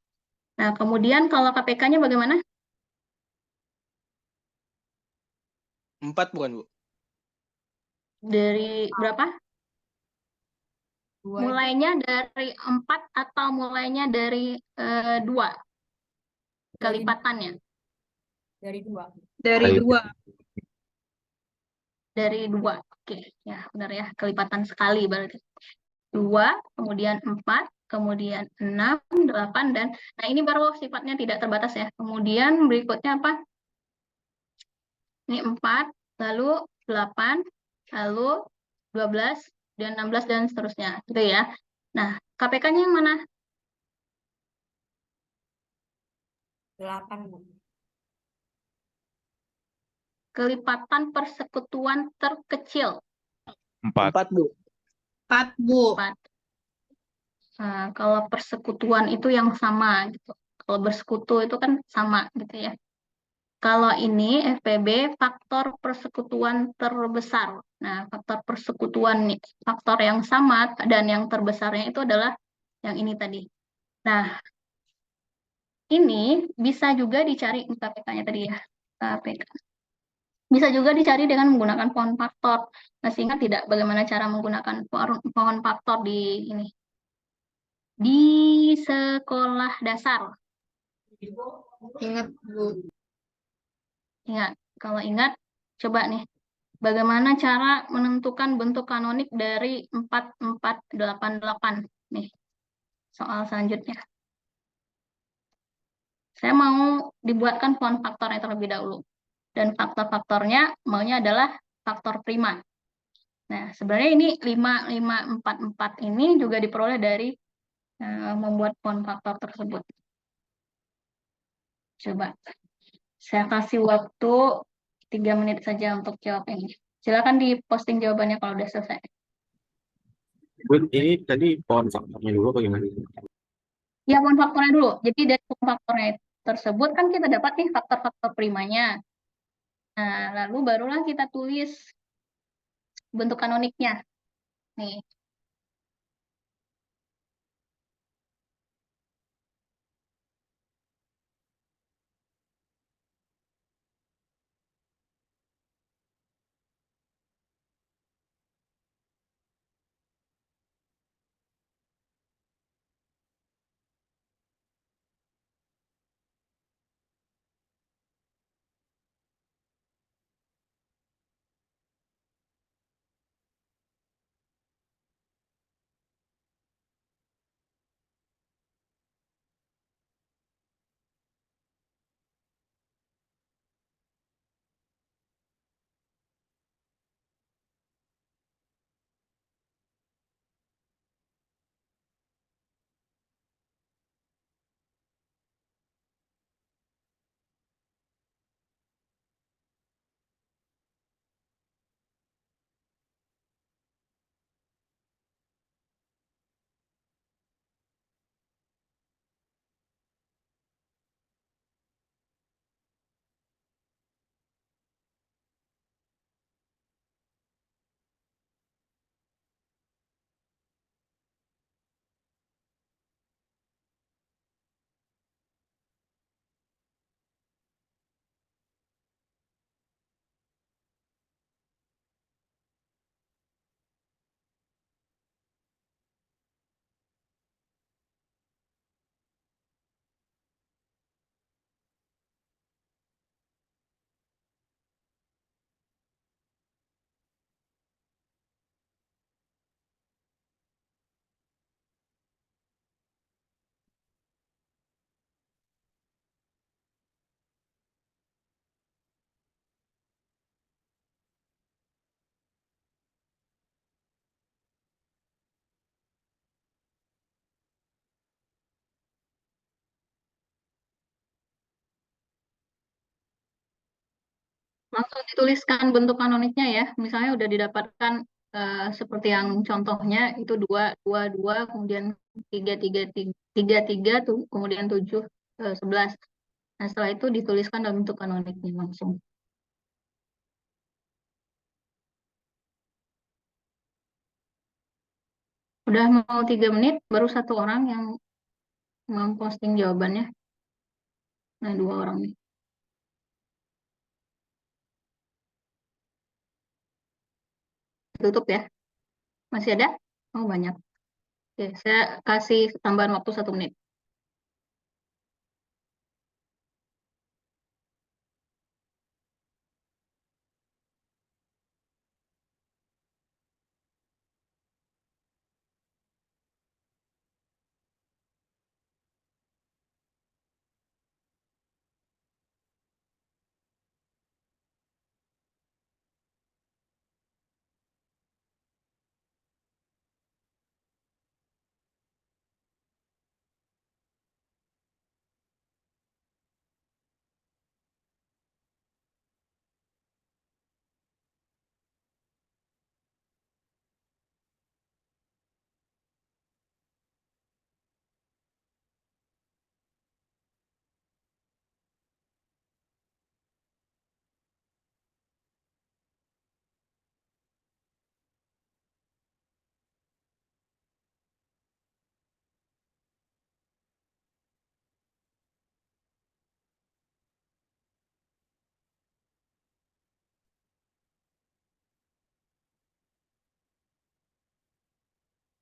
Nah, kemudian kalau KPK-nya bagaimana? 4 bukan, Bu? Dari berapa? 2 Mulainya dari 4 atau mulainya dari 2? Kelipatannya. dari 2. Dari Ayo. 2. Dari 2. Oke, ya benar ya. Kelipatan sekali berarti. 2, kemudian 4, kemudian 6, 8, dan nah ini baru sifatnya tidak terbatas ya. Kemudian berikutnya apa? Ini 4, lalu 8, lalu 12, dan 16, dan seterusnya. Gitu ya. Nah, KPK-nya yang mana? 8, Bu. Kelipatan persekutuan terkecil. 4. 4, Bu. 4, Bu. 4. Nah, kalau persekutuan itu yang sama gitu. Kalau bersekutu itu kan sama gitu ya. Kalau ini FPB faktor persekutuan terbesar. Nah, faktor persekutuan faktor yang sama dan yang terbesarnya itu adalah yang ini tadi. Nah, ini bisa juga dicari KPK-nya tadi ya. KPK. Bisa juga dicari dengan menggunakan pohon faktor. Masih ingat tidak bagaimana cara menggunakan pohon faktor di ini? Di sekolah dasar. Ingat, Bu. Ingat, kalau ingat, coba nih. Bagaimana cara menentukan bentuk kanonik dari 4488? Nih, soal selanjutnya. Saya mau dibuatkan pohon faktornya terlebih dahulu. Dan faktor-faktornya maunya adalah faktor prima. Nah, sebenarnya ini 5544 ini juga diperoleh dari membuat pohon faktor tersebut. Coba, saya kasih waktu 3 menit saja untuk jawab ini. Silakan diposting jawabannya kalau udah selesai. Bu, ini tadi pohon faktornya dulu bagaimana? Ya, pohon faktornya dulu. Jadi dari pohon faktornya tersebut kan kita dapat nih faktor-faktor primanya. Nah, lalu barulah kita tulis bentuk kanoniknya. Nih, langsung dituliskan bentuk kanoniknya ya. Misalnya udah didapatkan seperti yang contohnya itu 2, 2, 2, kemudian 3, 3, 3, 3, tuh, kemudian 7, 11. Nah, setelah itu dituliskan dalam bentuk kanoniknya langsung. Udah mau 3 menit, baru 1 orang yang memposting jawabannya. Nah, 2 orang nih. Tutup ya. Masih ada? Oh, banyak. Oke, saya kasih tambahan waktu 1 menit.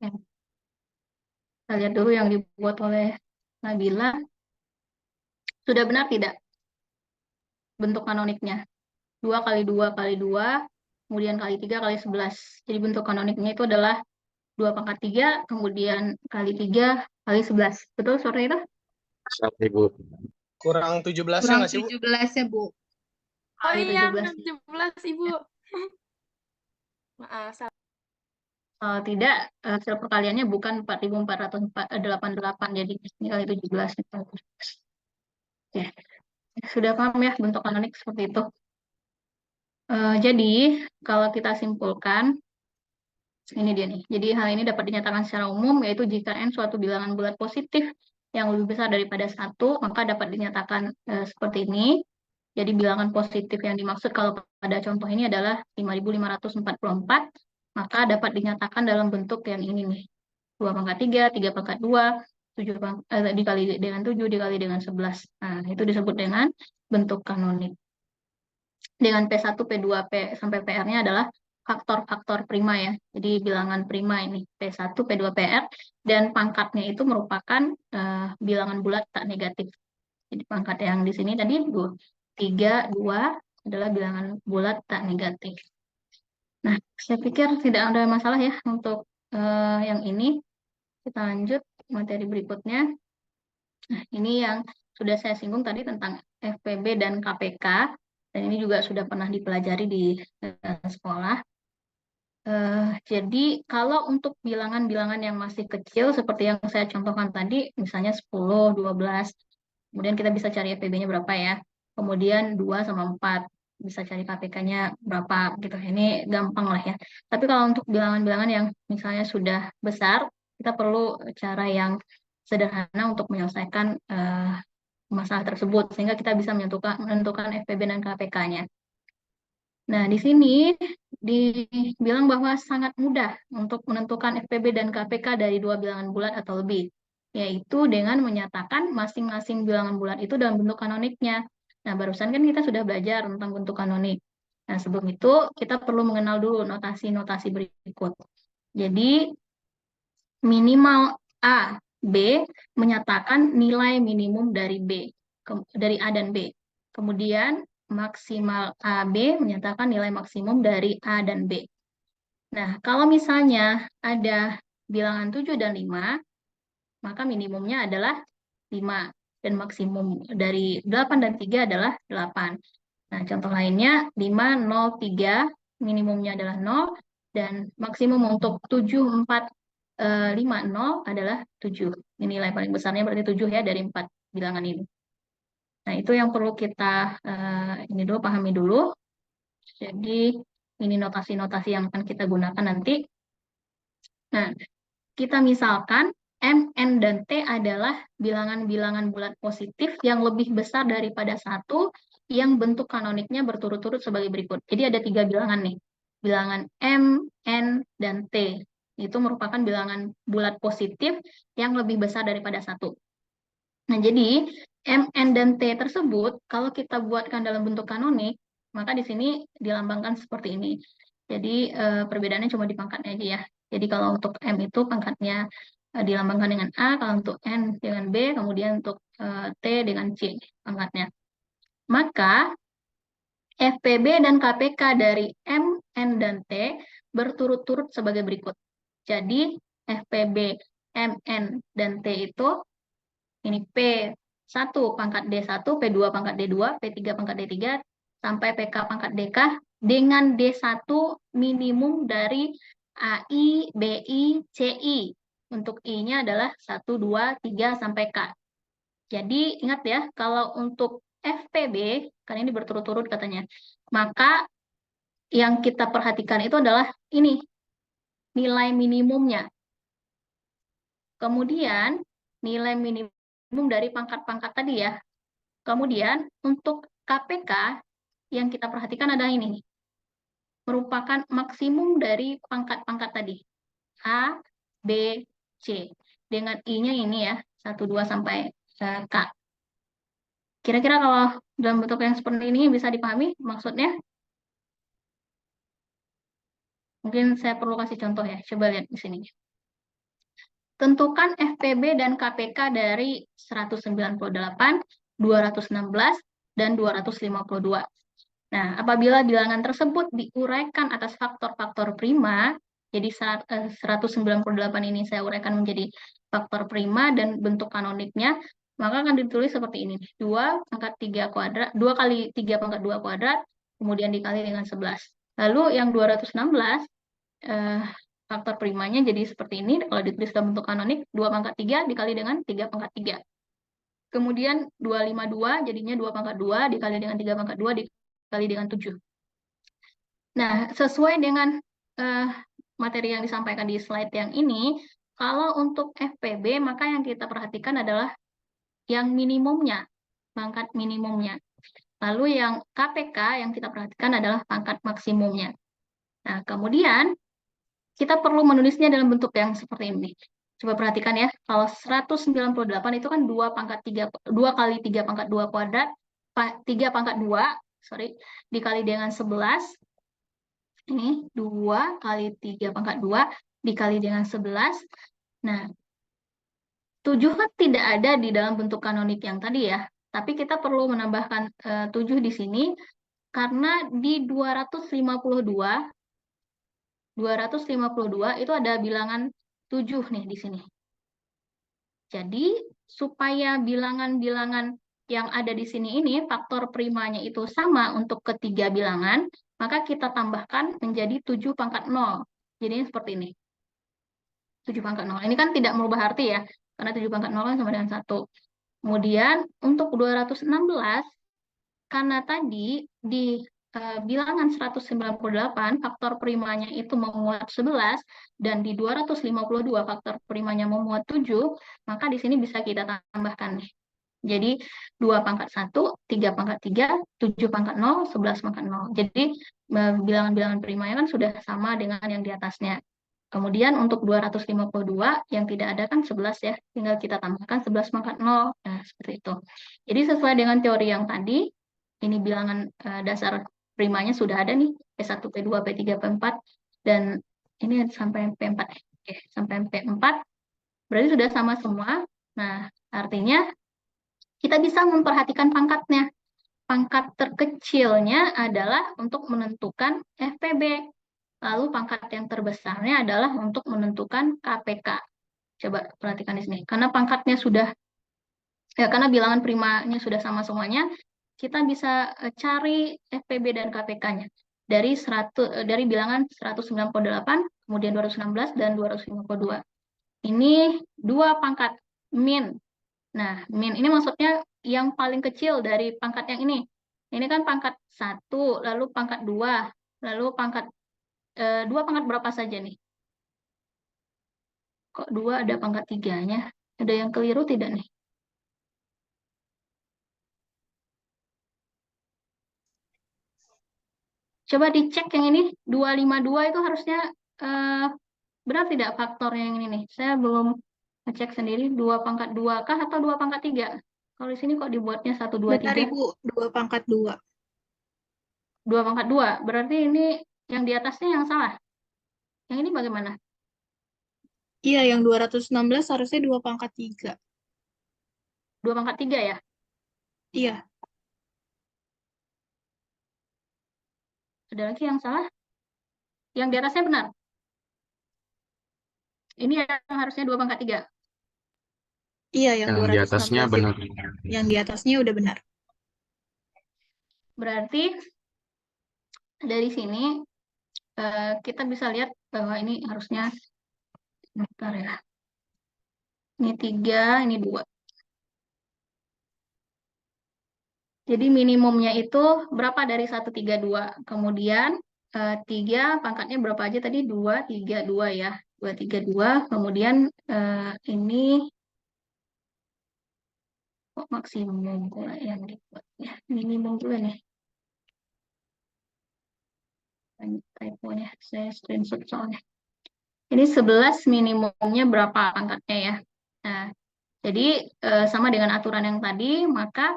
Ya. Kita lihat dulu yang dibuat oleh Nabila. Sudah benar tidak bentuk kanoniknya? 2 kali 2 kali 2, kemudian kali 3 kali 11. Jadi bentuk kanoniknya itu adalah 2 pangkat 3, kemudian kali 3 kali 11. Betul seperti itu? Siap, Ibu. Kurang 17-nya Kurang nggak sih, Bu? 17 ya, Bu. Oh Kali iya, 17. 17 Ibu. Maaf, salah. Kalau tidak, hasil perkaliannya bukan 4.488, jadi ini kali 17. Oke. Sudah paham ya bentuk kanonik seperti itu. Jadi, kalau kita simpulkan, ini dia nih. Jadi, hal ini dapat dinyatakan secara umum, yaitu jika N suatu bilangan bulat positif yang lebih besar daripada 1, maka dapat dinyatakan seperti ini. Jadi bilangan positif yang dimaksud kalau pada contoh ini adalah 5.544, maka dapat dinyatakan dalam bentuk yang ini nih. 2 pangkat 3, 3 pangkat 2, dikali dengan 7, dikali dengan 11. Nah, itu disebut dengan bentuk kanonik. Dengan P1, P2, P sampai PR-nya adalah faktor-faktor prima ya. Jadi bilangan prima ini P1, P2, PR, dan pangkatnya itu merupakan bilangan bulat tak negatif. Jadi pangkat yang di sini tadi 3, 2 adalah bilangan bulat tak negatif. Nah, saya pikir tidak ada masalah ya untuk yang ini. Kita lanjut materi berikutnya. Nah, ini yang sudah saya singgung tadi tentang FPB dan KPK. Dan ini juga sudah pernah dipelajari di sekolah. Jadi kalau untuk bilangan-bilangan yang masih kecil seperti yang saya contohkan tadi, misalnya 10, 12, kemudian kita bisa cari FPB-nya berapa ya. Kemudian 2 sama 4, bisa cari KPK-nya berapa gitu. Ini gampang lah ya. Tapi kalau untuk bilangan-bilangan yang misalnya sudah besar, kita perlu cara yang sederhana untuk menyelesaikan masalah tersebut, sehingga kita bisa menentukan FPB dan KPK-nya. Nah, di sini dibilang bahwa sangat mudah untuk menentukan FPB dan KPK dari dua bilangan bulat atau lebih, yaitu dengan menyatakan masing-masing bilangan bulat itu dalam bentuk kanoniknya. Nah, barusan kan kita sudah belajar tentang bentuk kanonik. Nah, sebelum itu kita perlu mengenal dulu notasi-notasi berikut. Jadi, minimal A, B menyatakan nilai minimum dari B, dari A dan B. Kemudian maksimal AB menyatakan nilai maksimum dari A dan B. Nah, kalau misalnya ada bilangan 7 dan 5, maka minimumnya adalah 5. Dan maksimum dari 8 dan 3 adalah 8. Nah, contoh lainnya 5, 0, 3, minimumnya adalah 0. Dan maksimum untuk 7, 4, 5, 0 adalah 7. Ini nilai paling besarnya berarti 7 ya dari 4 bilangan ini. Nah, itu yang perlu kita ini dulu pahami dulu. Jadi, ini notasi-notasi yang akan kita gunakan nanti. Nah, kita misalkan M, N, dan T adalah bilangan-bilangan bulat positif yang lebih besar daripada 1 yang bentuk kanoniknya berturut-turut sebagai berikut. Jadi ada 3 bilangan nih. Bilangan M, N, dan T. Itu merupakan bilangan bulat positif yang lebih besar daripada 1. Nah, jadi M, N, dan T tersebut, kalau kita buatkan dalam bentuk kanonik, maka di sini dilambangkan seperti ini. Jadi perbedaannya cuma di pangkatnya aja ya. Jadi kalau untuk M itu pangkatnya dilambangkan dengan A, kalau untuk N dengan B, kemudian untuk T dengan C pangkatnya. Maka FPB dan KPK dari M, N, dan T berturut-turut sebagai berikut. Jadi FPB, M, N, dan T itu ini P1 pangkat D1, P2 pangkat D2, P3 pangkat D3, sampai PK pangkat DK dengan D1 minimum dari AI, BI, CI. Untuk I-nya adalah 1, 2, 3, sampai K. Jadi ingat ya, kalau untuk FPB, kan ini berturut-turut katanya, maka yang kita perhatikan itu adalah ini, nilai minimumnya. Kemudian nilai minimum dari pangkat-pangkat tadi ya. Kemudian untuk KPK yang kita perhatikan adalah ini. Merupakan maksimum dari pangkat-pangkat tadi. A, B, C. Dengan I-nya ini ya, 1, 2, sampai K. Kira-kira kalau dalam bentuk yang seperti ini bisa dipahami maksudnya? Mungkin saya perlu kasih contoh ya. Coba lihat di sini. Tentukan FPB dan KPK dari 198, 216, dan 252. Nah, apabila bilangan tersebut diuraikan atas faktor-faktor prima, jadi 198 ini saya uraikan menjadi faktor prima dan bentuk kanoniknya, maka akan ditulis seperti ini. 2 pangkat 3 kuadrat, 2 kali 3 pangkat 2 kuadrat, kemudian dikali dengan 11. Lalu yang 216, faktor primanya jadi seperti ini, kalau ditulis dalam bentuk kanonik, 2 pangkat 3 dikali dengan 3 pangkat 3. Kemudian 252 jadinya 2 pangkat 2 dikali dengan 3 pangkat 2 dikali dengan 7. Nah, sesuai dengan materi yang disampaikan di slide yang ini, kalau untuk FPB, maka yang kita perhatikan adalah yang minimumnya, pangkat minimumnya. Lalu yang KPK yang kita perhatikan adalah pangkat maksimumnya. Nah, kemudian kita perlu menulisnya dalam bentuk yang seperti ini. Coba perhatikan ya, kalau 198 itu kan 2 kali 3 pangkat 2 kuadrat, 3 pangkat 2, dikali dengan 11. Ini 2 kali 3 pangkat 2 dikali dengan 11. Nah, 7 kan tidak ada di dalam bentuk kanonik yang tadi ya. Tapi kita perlu menambahkan 7 di sini karena di 252 itu ada bilangan 7 nih di sini. Jadi supaya bilangan-bilangan yang ada di sini ini faktor primanya itu sama untuk ketiga bilangan, maka kita tambahkan menjadi 7 pangkat 0. Jadi seperti ini. 7 pangkat 0. Ini kan tidak merubah arti ya, karena 7 pangkat 0 kan sama dengan 1. Kemudian untuk 216, karena tadi di bilangan 198 faktor primanya itu memuat 11 dan di 252 faktor primanya memuat 7, maka di sini bisa kita tambahkan nih. Jadi 2 pangkat 1, 3 pangkat 3, 7 pangkat 0, 11 pangkat 0. Jadi bilangan-bilangan primanya kan sudah sama dengan yang di atasnya. Kemudian untuk 252 yang tidak ada kan 11 ya, tinggal kita tambahkan 11 pangkat 0. Nah, seperti itu. Jadi sesuai dengan teori yang tadi, ini bilangan dasar primanya sudah ada nih, P1, P2, P3, P4, dan ini sampai P4. Oke, sampai P4, berarti sudah sama semua. Nah, artinya kita bisa memperhatikan pangkatnya. Pangkat terkecilnya adalah untuk menentukan FPB. Lalu pangkat yang terbesarnya adalah untuk menentukan KPK. Coba perhatikan di sini. Karena pangkatnya sudah, ya karena bilangan primanya sudah sama semuanya, kita bisa cari FPB dan KPK-nya. Dari bilangan 198, kemudian 216, dan 252. Ini 2 pangkat min. Nah, min ini maksudnya yang paling kecil dari pangkat yang ini. Ini kan pangkat 1, lalu pangkat 2, lalu pangkat 2 pangkat berapa saja nih? Kok 2 ada pangkat 3-nya? Ada yang keliru tidak nih? Coba dicek yang ini, 252 itu harusnya benar tidak faktornya yang ini nih? Saya belum ngecek sendiri, 2 pangkat 2 kah atau 2 pangkat 3? Kalau di sini kok dibuatnya 1, 2, 3? Benar, Ibu. 2 pangkat 2. 2 pangkat 2, berarti ini yang di atasnya yang salah. Yang ini bagaimana? Iya, yang 216 harusnya 2 pangkat 3. 2 pangkat 3 ya? Iya. Ada lagi yang salah? Yang di atasnya benar? Ini yang harusnya 2 pangkat 3. Iya, yang Yang di atasnya 216 benar. yang di atasnya udah benar. Berarti dari sini kita bisa lihat bahwa ini harusnya, bentar ya. Ini 3, ini 2. Jadi minimumnya itu berapa dari 132? Kemudian 3 pangkatnya berapa aja tadi? 2, 3, 2 ya. 2, 3, 2. Kemudian ini kok maksimum pula yang dibuat ya. Minimum juga nih. Banyak typo-nya. Saya screenshot soalnya. Ini 11 minimumnya berapa pangkatnya ya. Nah, jadi sama dengan aturan yang tadi, maka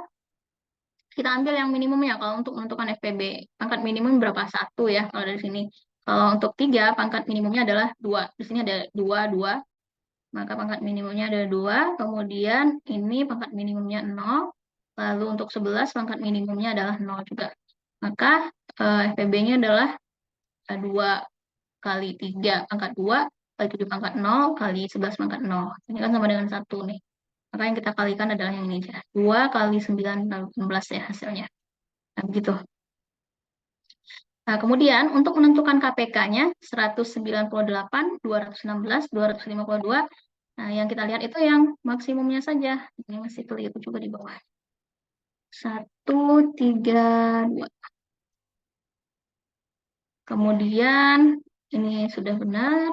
kita ambil yang minimumnya kalau untuk menentukan FPB. Pangkat minimum berapa? 1 ya kalau dari sini. Kalau untuk 3, pangkat minimumnya adalah 2. Di sini ada 2, 2. Maka pangkat minimumnya ada 2. Kemudian ini pangkat minimumnya 0. Lalu untuk 11, pangkat minimumnya adalah 0 juga. Maka FPB-nya adalah 2 kali 3 pangkat 2, kali 7 pangkat 0, kali 11 pangkat 0. Ini kan sama dengan 1 nih. Maka yang kita kalikan adalah yang ini aja. 2 kali 9 kali 16 ya hasilnya. Nah, begitu. Nah, kemudian untuk menentukan KPK-nya 198, 216, 252. Nah, yang kita lihat itu yang maksimumnya saja. Ini masih keliru juga di bawah. 1, 3, 2. Kemudian ini sudah benar.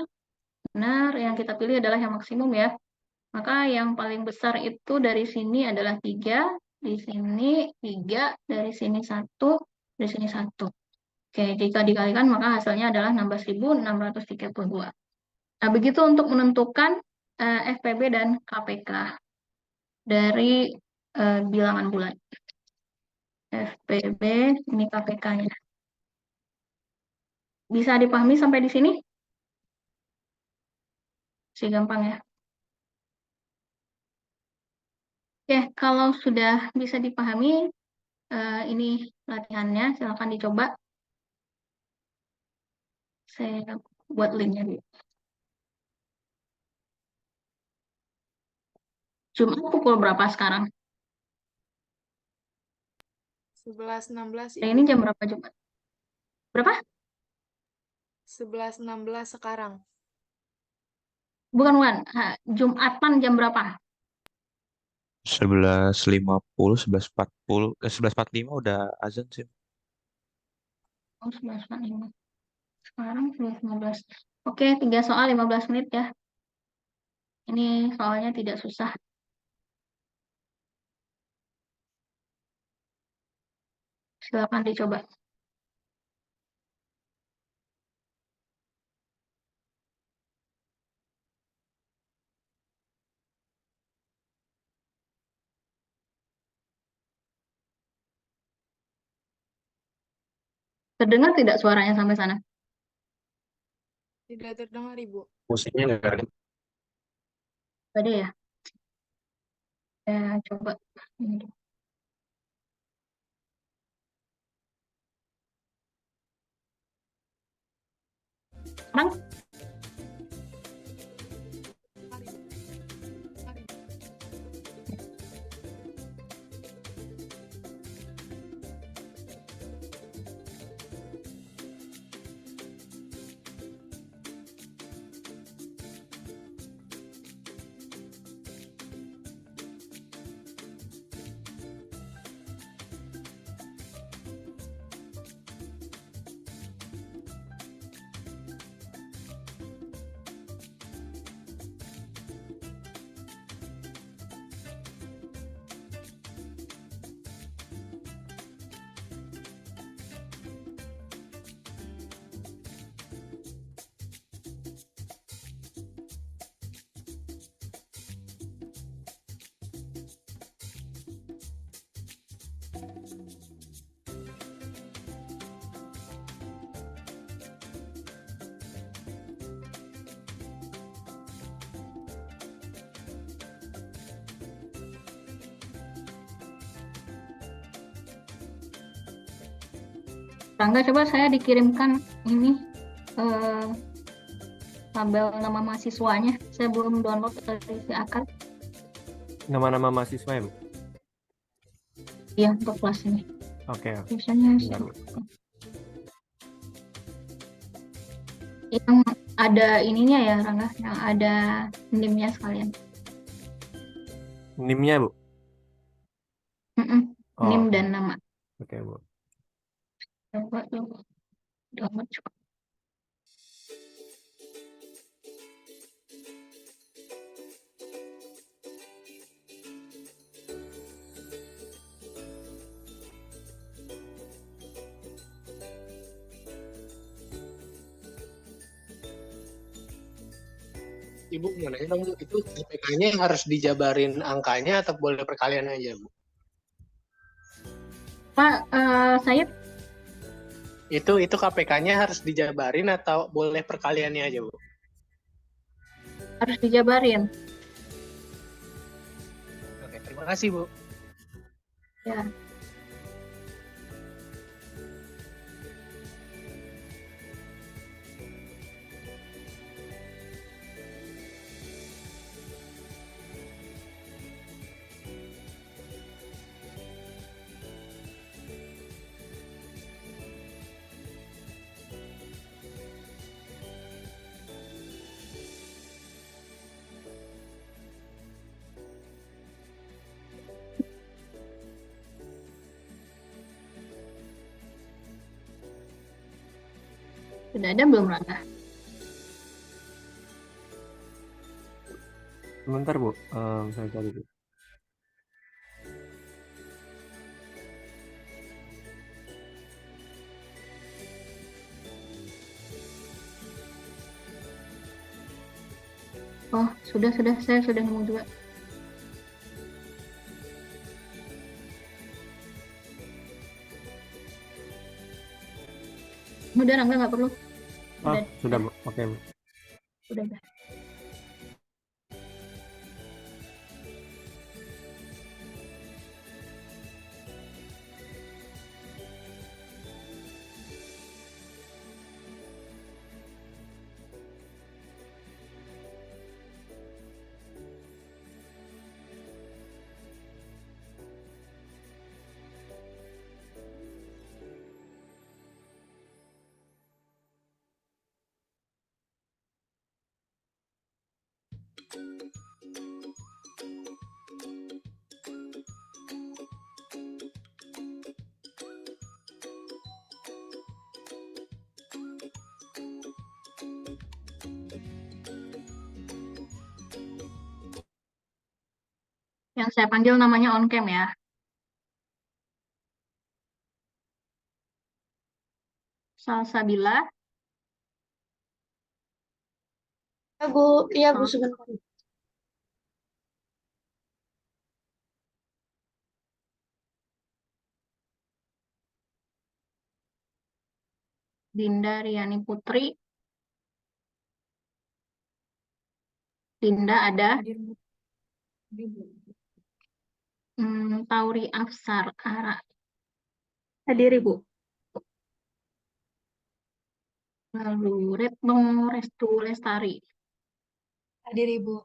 Benar, yang kita pilih adalah yang maksimum ya. Maka yang paling besar itu dari sini adalah 3, di sini 3, dari sini 1, dari sini 1. Oke, jika dikalikan maka hasilnya adalah 16.632. Nah, begitu untuk menentukan FPB dan KPK dari bilangan bulan. FPB, ini KPK-nya. Bisa dipahami sampai di sini? Si gampang ya. Oke, kalau sudah bisa dipahami, ini latihannya, silakan dicoba. Saya buat linknya dulu. Jumat pukul berapa sekarang? 11.16 Hari Ibu. ini jam berapa Jumat? Berapa? 11.16 sekarang. Bukan, bukan. Jumatan jam berapa? 11.50, 11.40, 11.45 udah azan sih. Oh, 11.45. Sekarang 11.15. Oke, 3 soal 15 menit ya. Ini soalnya tidak susah. Silakan dicoba. Terdengar tidak suaranya sampai sana? Tidak terdengar Ibu. Musiknya nggak ada. Ada ya? Ya, coba. Sekarang Rangga, coba saya dikirimkan ini tabel nama mahasiswanya. Saya belum download dari si Akar. Nama-nama mahasiswa ya, Bu? Iya, untuk kelas ini. Oke. Biasanya Bentar, Bu. yang ada ininya ya, Rangga, yang ada NIM-nya sekalian. NIM-nya, Bu? Oh, NIM oke. dan nama. Oke, Bu. Coba dulu. Download juga. Ibu mau nanya dong, Bu, itu KPK-nya harus dijabarin angkanya atau boleh perkalian aja, Bu? Pak, saya Itu KPK-nya harus dijabarin atau boleh perkaliannya aja, Bu? harus dijabarin. Oke, terima kasih, Bu. Ya. Sudah ada belum, Rangga? Sebentar, Bu. Saya cari, Bu. Oh, sudah, saya sudah nemu juga. Udah, Rangga nggak perlu. Oh, Udah, sudah, Bu. Oke, Bu. udah. Yang saya panggil namanya on cam ya. Salsabila. Ya, Bu. Iya, Bu, Oh. sebentar. Dinda Riani Putri. Dinda ada. Hadir, Bu. Hadir, Bu. Tauri Afsar Ara. Hadir, Ibu. Lalu Retno Restu Lestari. Hadir, Ibu.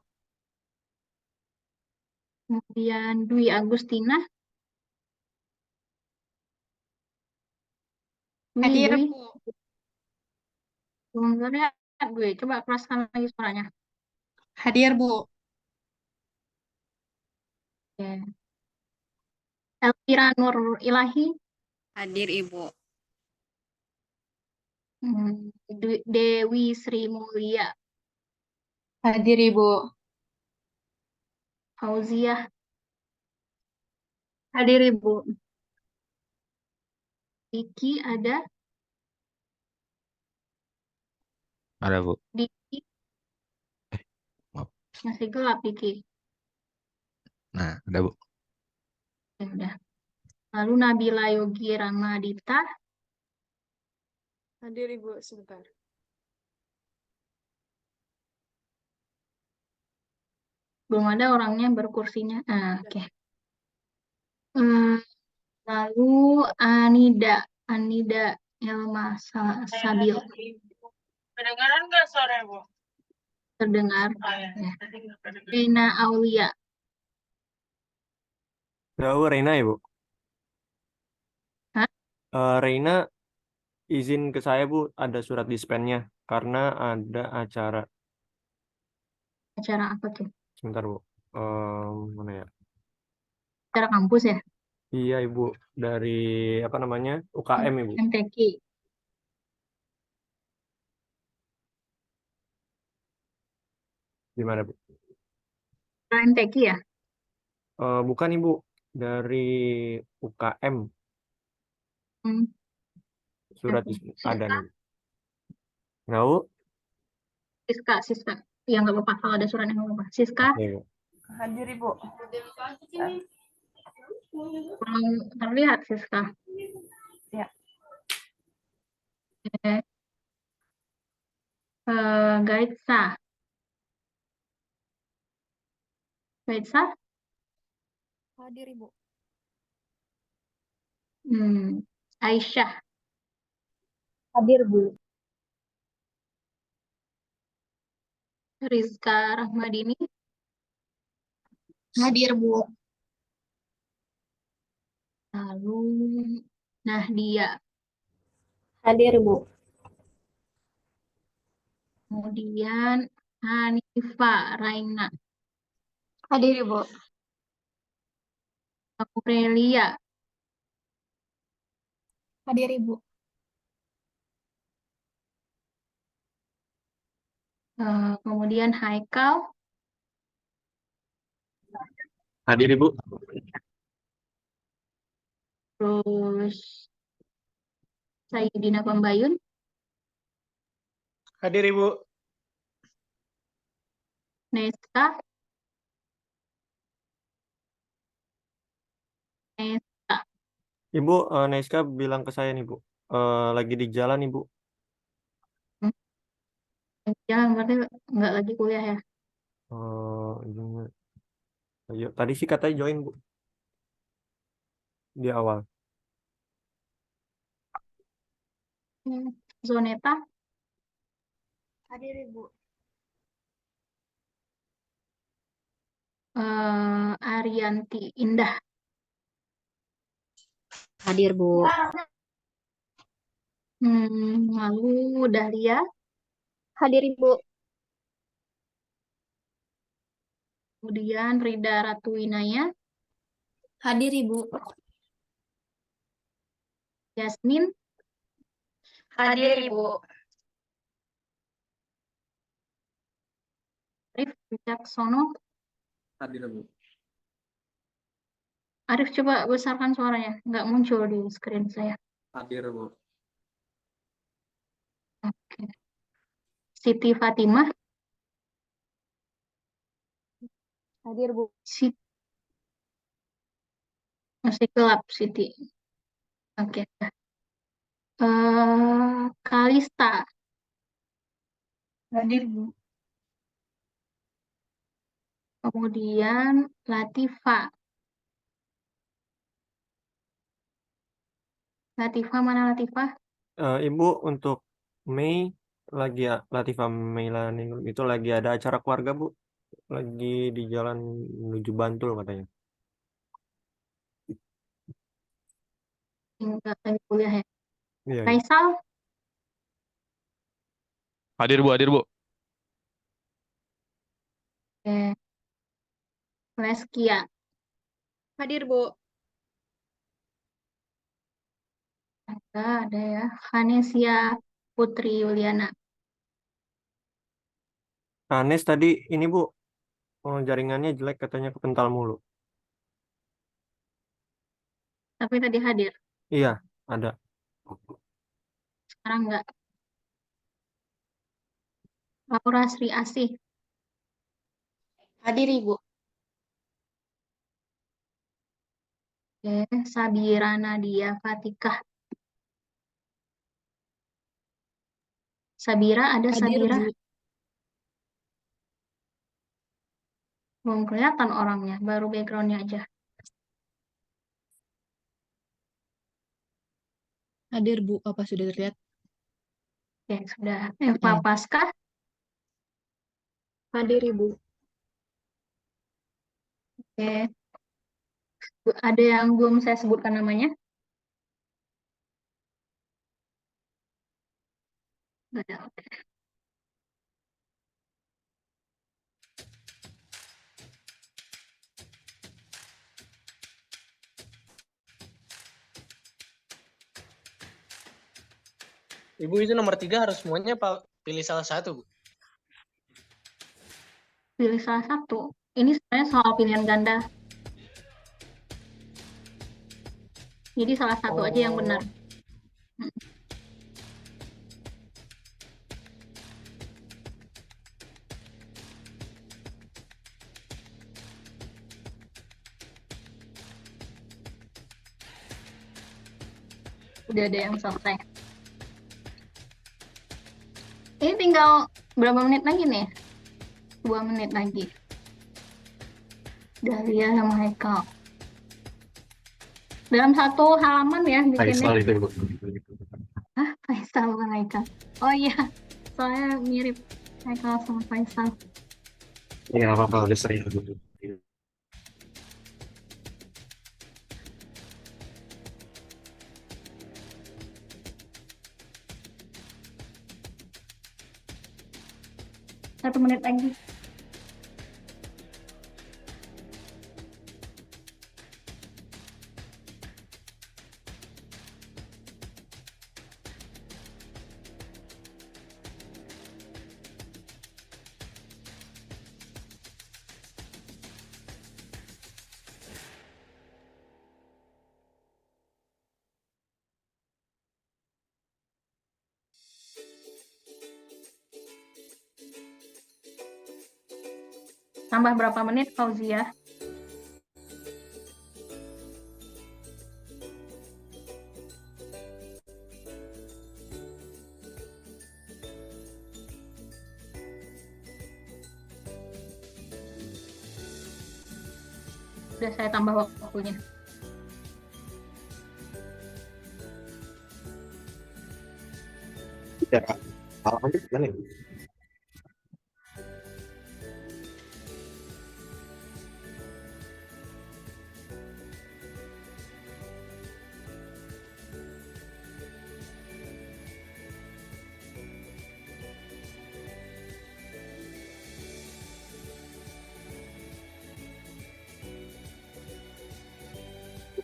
Kemudian Dwi Agustina. Hadir, Dwi. Bu. Sebenarnya Dwi. Coba keraskan lagi suaranya. Hadir, Bu. Oke. Elvira Nur Ilahi. Hadir, Ibu. Dewi Sri Mulia. Hadir, Ibu. Fauziah. Hadir, Ibu. Diki ada. Ada, Bu. Diki Maaf. masih gelap Diki. Nah, ada, Bu. Ya udah. Lalu Nabila Yogi Ramadita. Hadir, Ibu, sebentar. Belum ada orangnya berkursinya. Oke. Lalu Anida Elma Sabil. Kedengaran nggak suara, Bu? Terdengar. Ya. Rina Aulia. Tahu Reina ya, Bu? Hah? Reina izin ke saya, Bu, ada surat dispennya karena ada acara. Acara apa tuh? Sebentar, Bu. Mana ya? Acara kampus ya? Iya, Ibu. Dari apa namanya? UKM, Ibu. MTQ. Gimana, Bu? MTQ ya? Bukan, Ibu. Dari UKM. Hmm. Surat Oke. ada Siska, nih. Nggak, Bu? Siska. Ya nggak apa-apa kalau ada suratnya nggak apa-apa. Siska, Oke, Bu. Hadir, Ibu. kurang terlihat Siska. Ya. Oke. Gaitsa. Gaitsa? Hadir, Ibu. Aisyah. Hadir, Bu. Rizka Rahmadini. Hadir, Bu. Lalu Nahdia. Hadir, Bu. Kemudian Hanifa Raina. Hadir, Ibu. Aurelia. Hadir, Ibu. Kemudian Haikal. Hadir, Ibu. Terus Sayyidina Pembayun. Hadir, Ibu. Neska, Neska. Ibu, Neska bilang ke saya nih, Bu. Lagi di jalan, Ibu. Hmm, Jangan berarti nggak lagi kuliah ya. Ini, ayo. Tadi sih katanya join, Bu, di awal. Zoneta, Hadir Ibu. Arianti Indah, Hadir, Bu. lalu Dahlia, Hadir, Ibu. kemudian Rida Ratuwinaya, Hadir Ibu. Yasmin, Hadir, Ibu. Arif Wicaksono. Hadir, Bu. Arif coba besarkan suaranya, nggak muncul di screen saya. Hadir, Bu. Oke. Siti Fatimah, Hadir, Bu. masih gelap Siti. Oke. Kalista, Hadir Bu. kemudian Latifa. Latifa mana Latifa? Ibu, untuk Mei lagi Latifah Meilani itu lagi ada acara keluarga, Bu. Lagi di jalan menuju Bantul katanya. Enggak lagi kuliah ya. Iya, iya. Faisal, Hadir, Bu, hadir, Bu. eh, Leskia, Hadir Bu. ada ya. Vanesia Putri Yuliana. Anes tadi ini, Bu, jaringannya jelek katanya kepental mulu. Tapi tadi hadir, Iya, ada. sekarang enggak. Laura Sri Asih, Hadir, Ibu. Sabira Nadia Fatikah. Sabira, ada Hadir Sabira. Bu. Belum kelihatan orangnya, baru backgroundnya aja. Hadir Bu. Apa sudah terlihat? Oke, sudah. Eva Pasca, Hadir Ibu. oke. Ada yang belum saya sebutkan namanya? Nggak ada, oke. Ibu itu nomor 3 harus semuanya pilih salah satu, Bu. Pilih salah satu. Ini sebenarnya soal pilihan ganda. Jadi salah satu aja yang benar. Udah ada yang selesai. Ini tinggal berapa menit lagi nih? 2 menit lagi. Dahlia sama Haikal. Dalam satu halaman ya bikinnya. itu. Hah, Faisal sama Haikal. Oh iya, soalnya mirip Haikal sama Faisal. Iya, apa-apa, udah sering. Satu menit lagi. Tambah berapa menit, Fauzia? Sudah saya tambah waktunya. Ya, halaman itu gimana ya?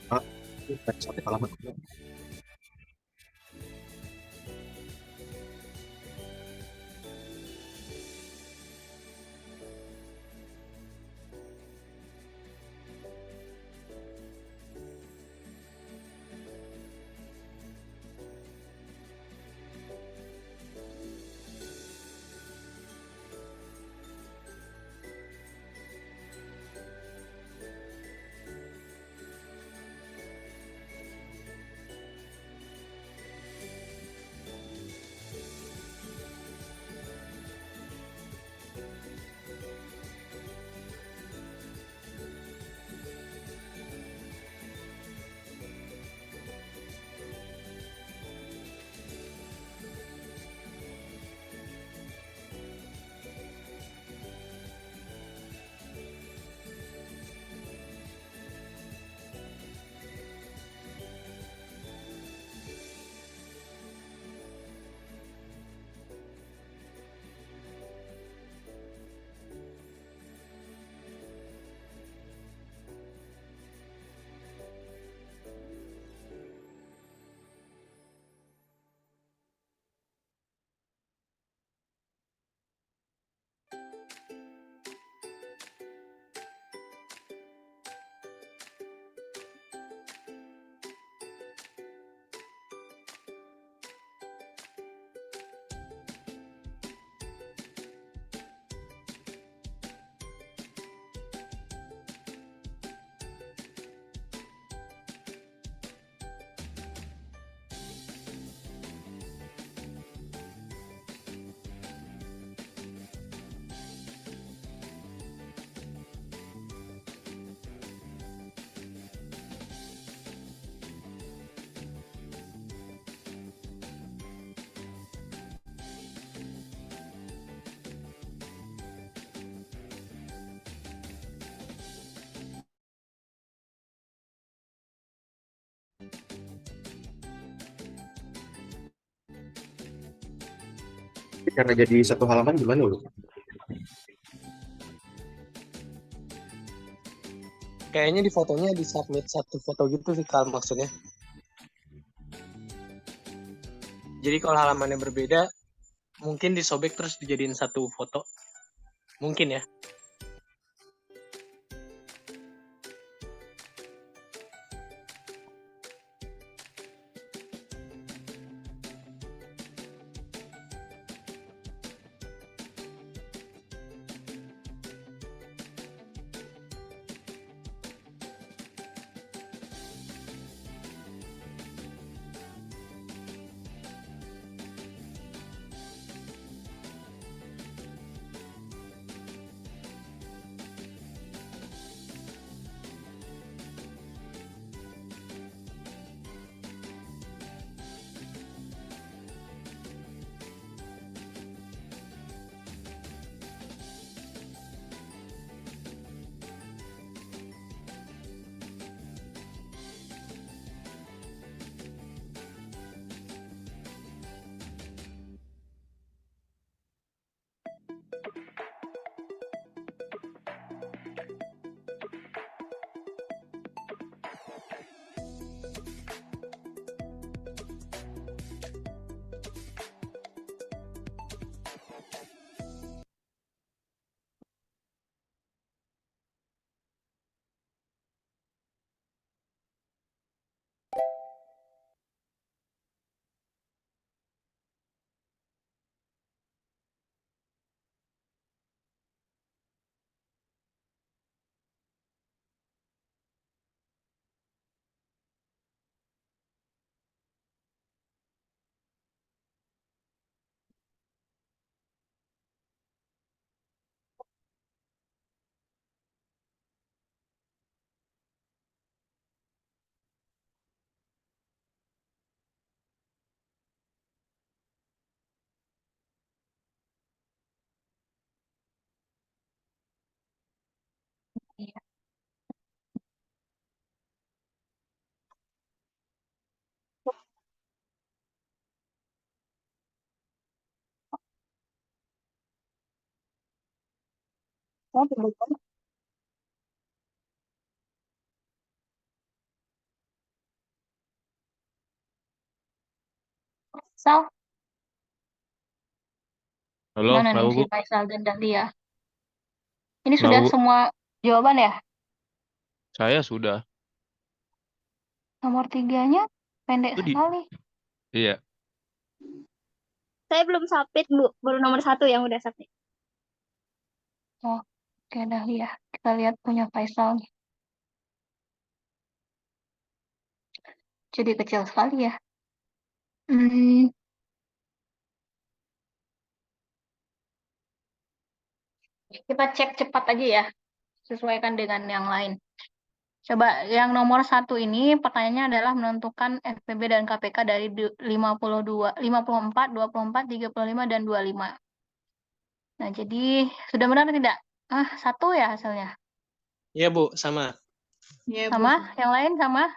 Ah, sampai halaman. Karena jadi satu halaman gimana lu? Kayaknya di fotonya di submit satu foto gitu sih Kal maksudnya. Jadi kalau halamannya berbeda, mungkin disobek terus dijadiin satu foto. Mungkin ya. Sal, Halo, mana kenapa nih si Bu? Faisal dan Dahlia? Ini Kenapa sudah Bu? semua jawaban ya? Saya sudah. Nomor 3-nya pendek Itu di, sekali. iya. Saya belum submit, Bu. Baru nomor 1 yang udah submit. Oh, oke Dahlia. Kita lihat punya Faisal nih. Jadi kecil sekali ya. Hmm, kita cek cepat aja ya. Sesuaikan dengan yang lain. Coba yang nomor 1 ini pertanyaannya adalah menentukan FPB dan KPK dari 52, 54, 24, 35, dan 25. Nah, jadi sudah benar tidak? 1 ya hasilnya. Iya, Bu, sama. Ya, Bu. Sama? Yang lain sama?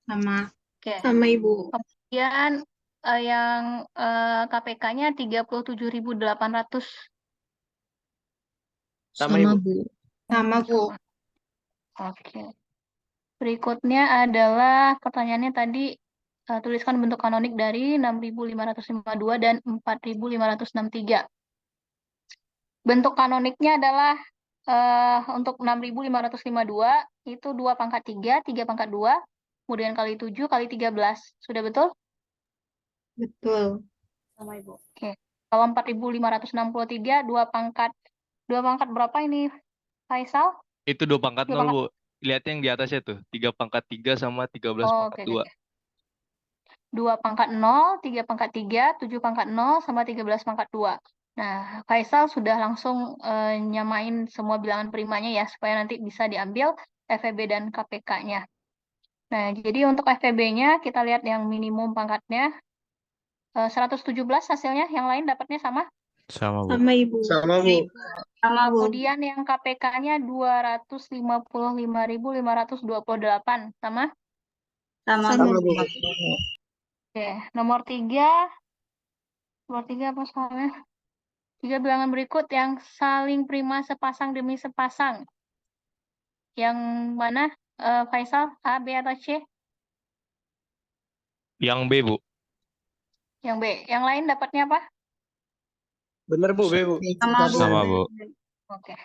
Sama. Oke. Sama Ibu. Kemudian yang KPK-nya 37.800. Sama, Ibu. Bu. Sama, Bu. Oke. Berikutnya adalah pertanyaannya tadi tuliskan bentuk kanonik dari 6.552 dan 4.563. Bentuk kanoniknya adalah untuk 6.552 itu 2 pangkat 3, 3 pangkat 2, kemudian kali 7 kali 13. Sudah betul? Betul. Sama Ibu. Oke. Kalau 4.563 2 pangkat berapa ini Faisal? Itu 2 pangkat 2 0 pangkat. Bu. Lihat yang di atasnya tuh. 3 pangkat 3 sama 13 Oh, pangkat oke, 2. oke. 2 pangkat 0, 3 pangkat 3, 7 pangkat 0, sama 13 pangkat 2. Nah, Faisal sudah langsung nyamain semua bilangan primanya ya, supaya nanti bisa diambil FEB dan KPK-nya. Nah, jadi untuk FEB-nya kita lihat yang minimum pangkatnya 117 hasilnya, yang lain dapatnya sama. Sama Bu. Sama Ibu. Sama, Bu. Sama, Bu. Kemudian yang KPK-nya 255.528, sama. Sama, Sama, Bu. Oke, nomor 3 apa soalnya? 3 bilangan berikut yang saling prima sepasang demi sepasang. Yang mana, Faisal? A, B, atau C? Yang B Bu. Yang B. Yang lain dapatnya apa? Bener, Bu, B, Bu. Sama, Bu. Sama Bu. Oke.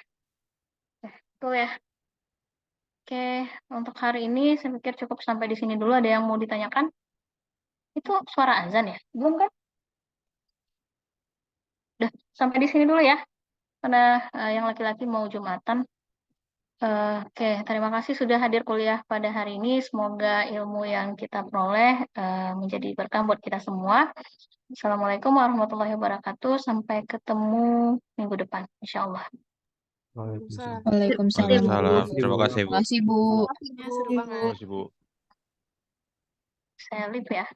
Betul ya. Oke, untuk hari ini saya pikir cukup sampai di sini dulu. Ada yang mau ditanyakan? Itu suara azan ya? Belum kan? Udah, sampai di sini dulu ya. Karena yang laki-laki mau Jumatan. Oke, terima kasih sudah hadir kuliah pada hari ini. Semoga ilmu yang kita peroleh menjadi berkah buat kita semua. Assalamualaikum warahmatullahi wabarakatuh. Sampai ketemu minggu depan, insya Allah. Waalaikumsalam. Waalaikumsalam, Bu. Waalaikumsalam. Terima kasih Bu. Makasih, Bu. Ya, seru banget. Terima kasih Bu. Saya live ya.